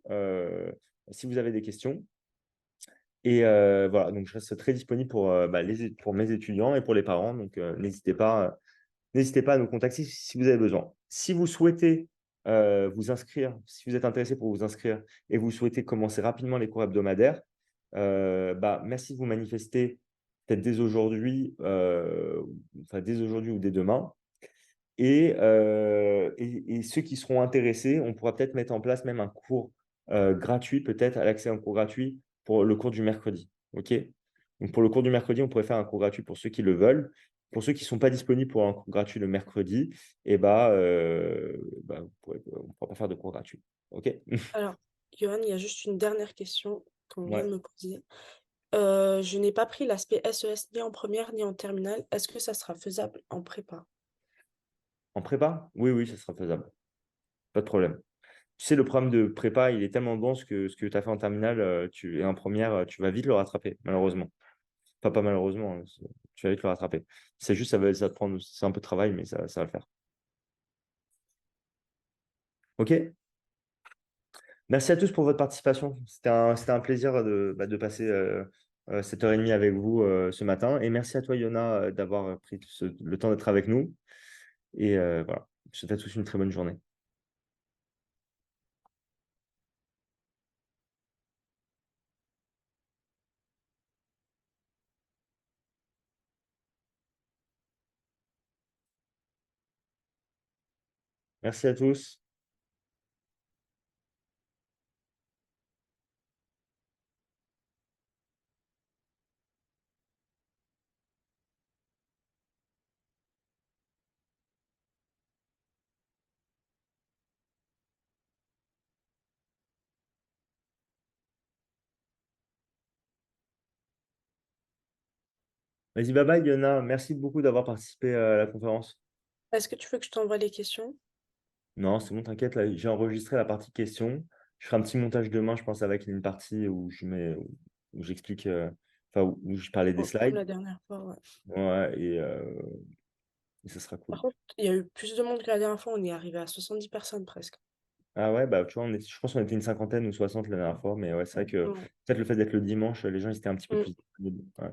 si vous avez des questions. Et voilà, donc je reste très disponible pour mes étudiants et pour les parents. Donc, n'hésitez pas à nous contacter si vous avez besoin. Si vous souhaitez vous inscrire, si vous êtes intéressé pour vous inscrire et vous souhaitez commencer rapidement les cours hebdomadaires, merci de vous manifester peut-être dès aujourd'hui ou dès demain. Et ceux qui seront intéressés, on pourra peut-être mettre en place même un cours gratuit, peut-être à l'accès à un cours gratuit pour le cours du mercredi. OK? Donc pour le cours du mercredi, on pourrait faire un cours gratuit pour ceux qui le veulent. Pour ceux qui ne sont pas disponibles pour un cours gratuit le mercredi, on ne pourra pas faire de cours gratuit. OK? Alors, Johan, il y a juste une dernière question qu'on vient de Ouais. me poser. Je n'ai pas pris l'aspect SES ni en première ni en terminale. Est-ce que ça sera faisable en prépa? En prépa? Oui, oui, ça sera faisable. Pas de problème. Tu sais, le programme de prépa, il est tellement dense que ce que tu as fait en terminale et en première, tu vas vite le rattraper, malheureusement. Enfin, pas malheureusement, hein, tu vas vite le rattraper. C'est juste, ça va te prendre, c'est un peu de travail, mais ça va le faire. OK? Merci à tous pour votre participation. C'était un plaisir de passer cette heure et demie avec vous ce matin. Et merci à toi, Yona, d'avoir pris le temps d'être avec nous. Et voilà, je te souhaite à tous une très bonne journée. Merci à tous. Vas-y, bye bye, Yona. Merci beaucoup d'avoir participé à la conférence. Est-ce que tu veux que je t'envoie les questions? Non, c'est bon, t'inquiète, là, j'ai enregistré la partie questions. Je ferai un petit montage demain, je pense, avec une partie où j'explique, où je parlais des Comme slides. la dernière fois, ouais. Ouais, et ça sera Par cool. contre, il y a eu plus de monde que la dernière fois. On est arrivé à 70 personnes presque. Ah ouais, bah tu vois, je pense qu'on était une cinquantaine ou 60 la dernière fois, mais ouais, c'est vrai que Ouais. peut-être le fait d'être le dimanche, les gens ils étaient un petit peu Mm. plus disponibles. Ouais.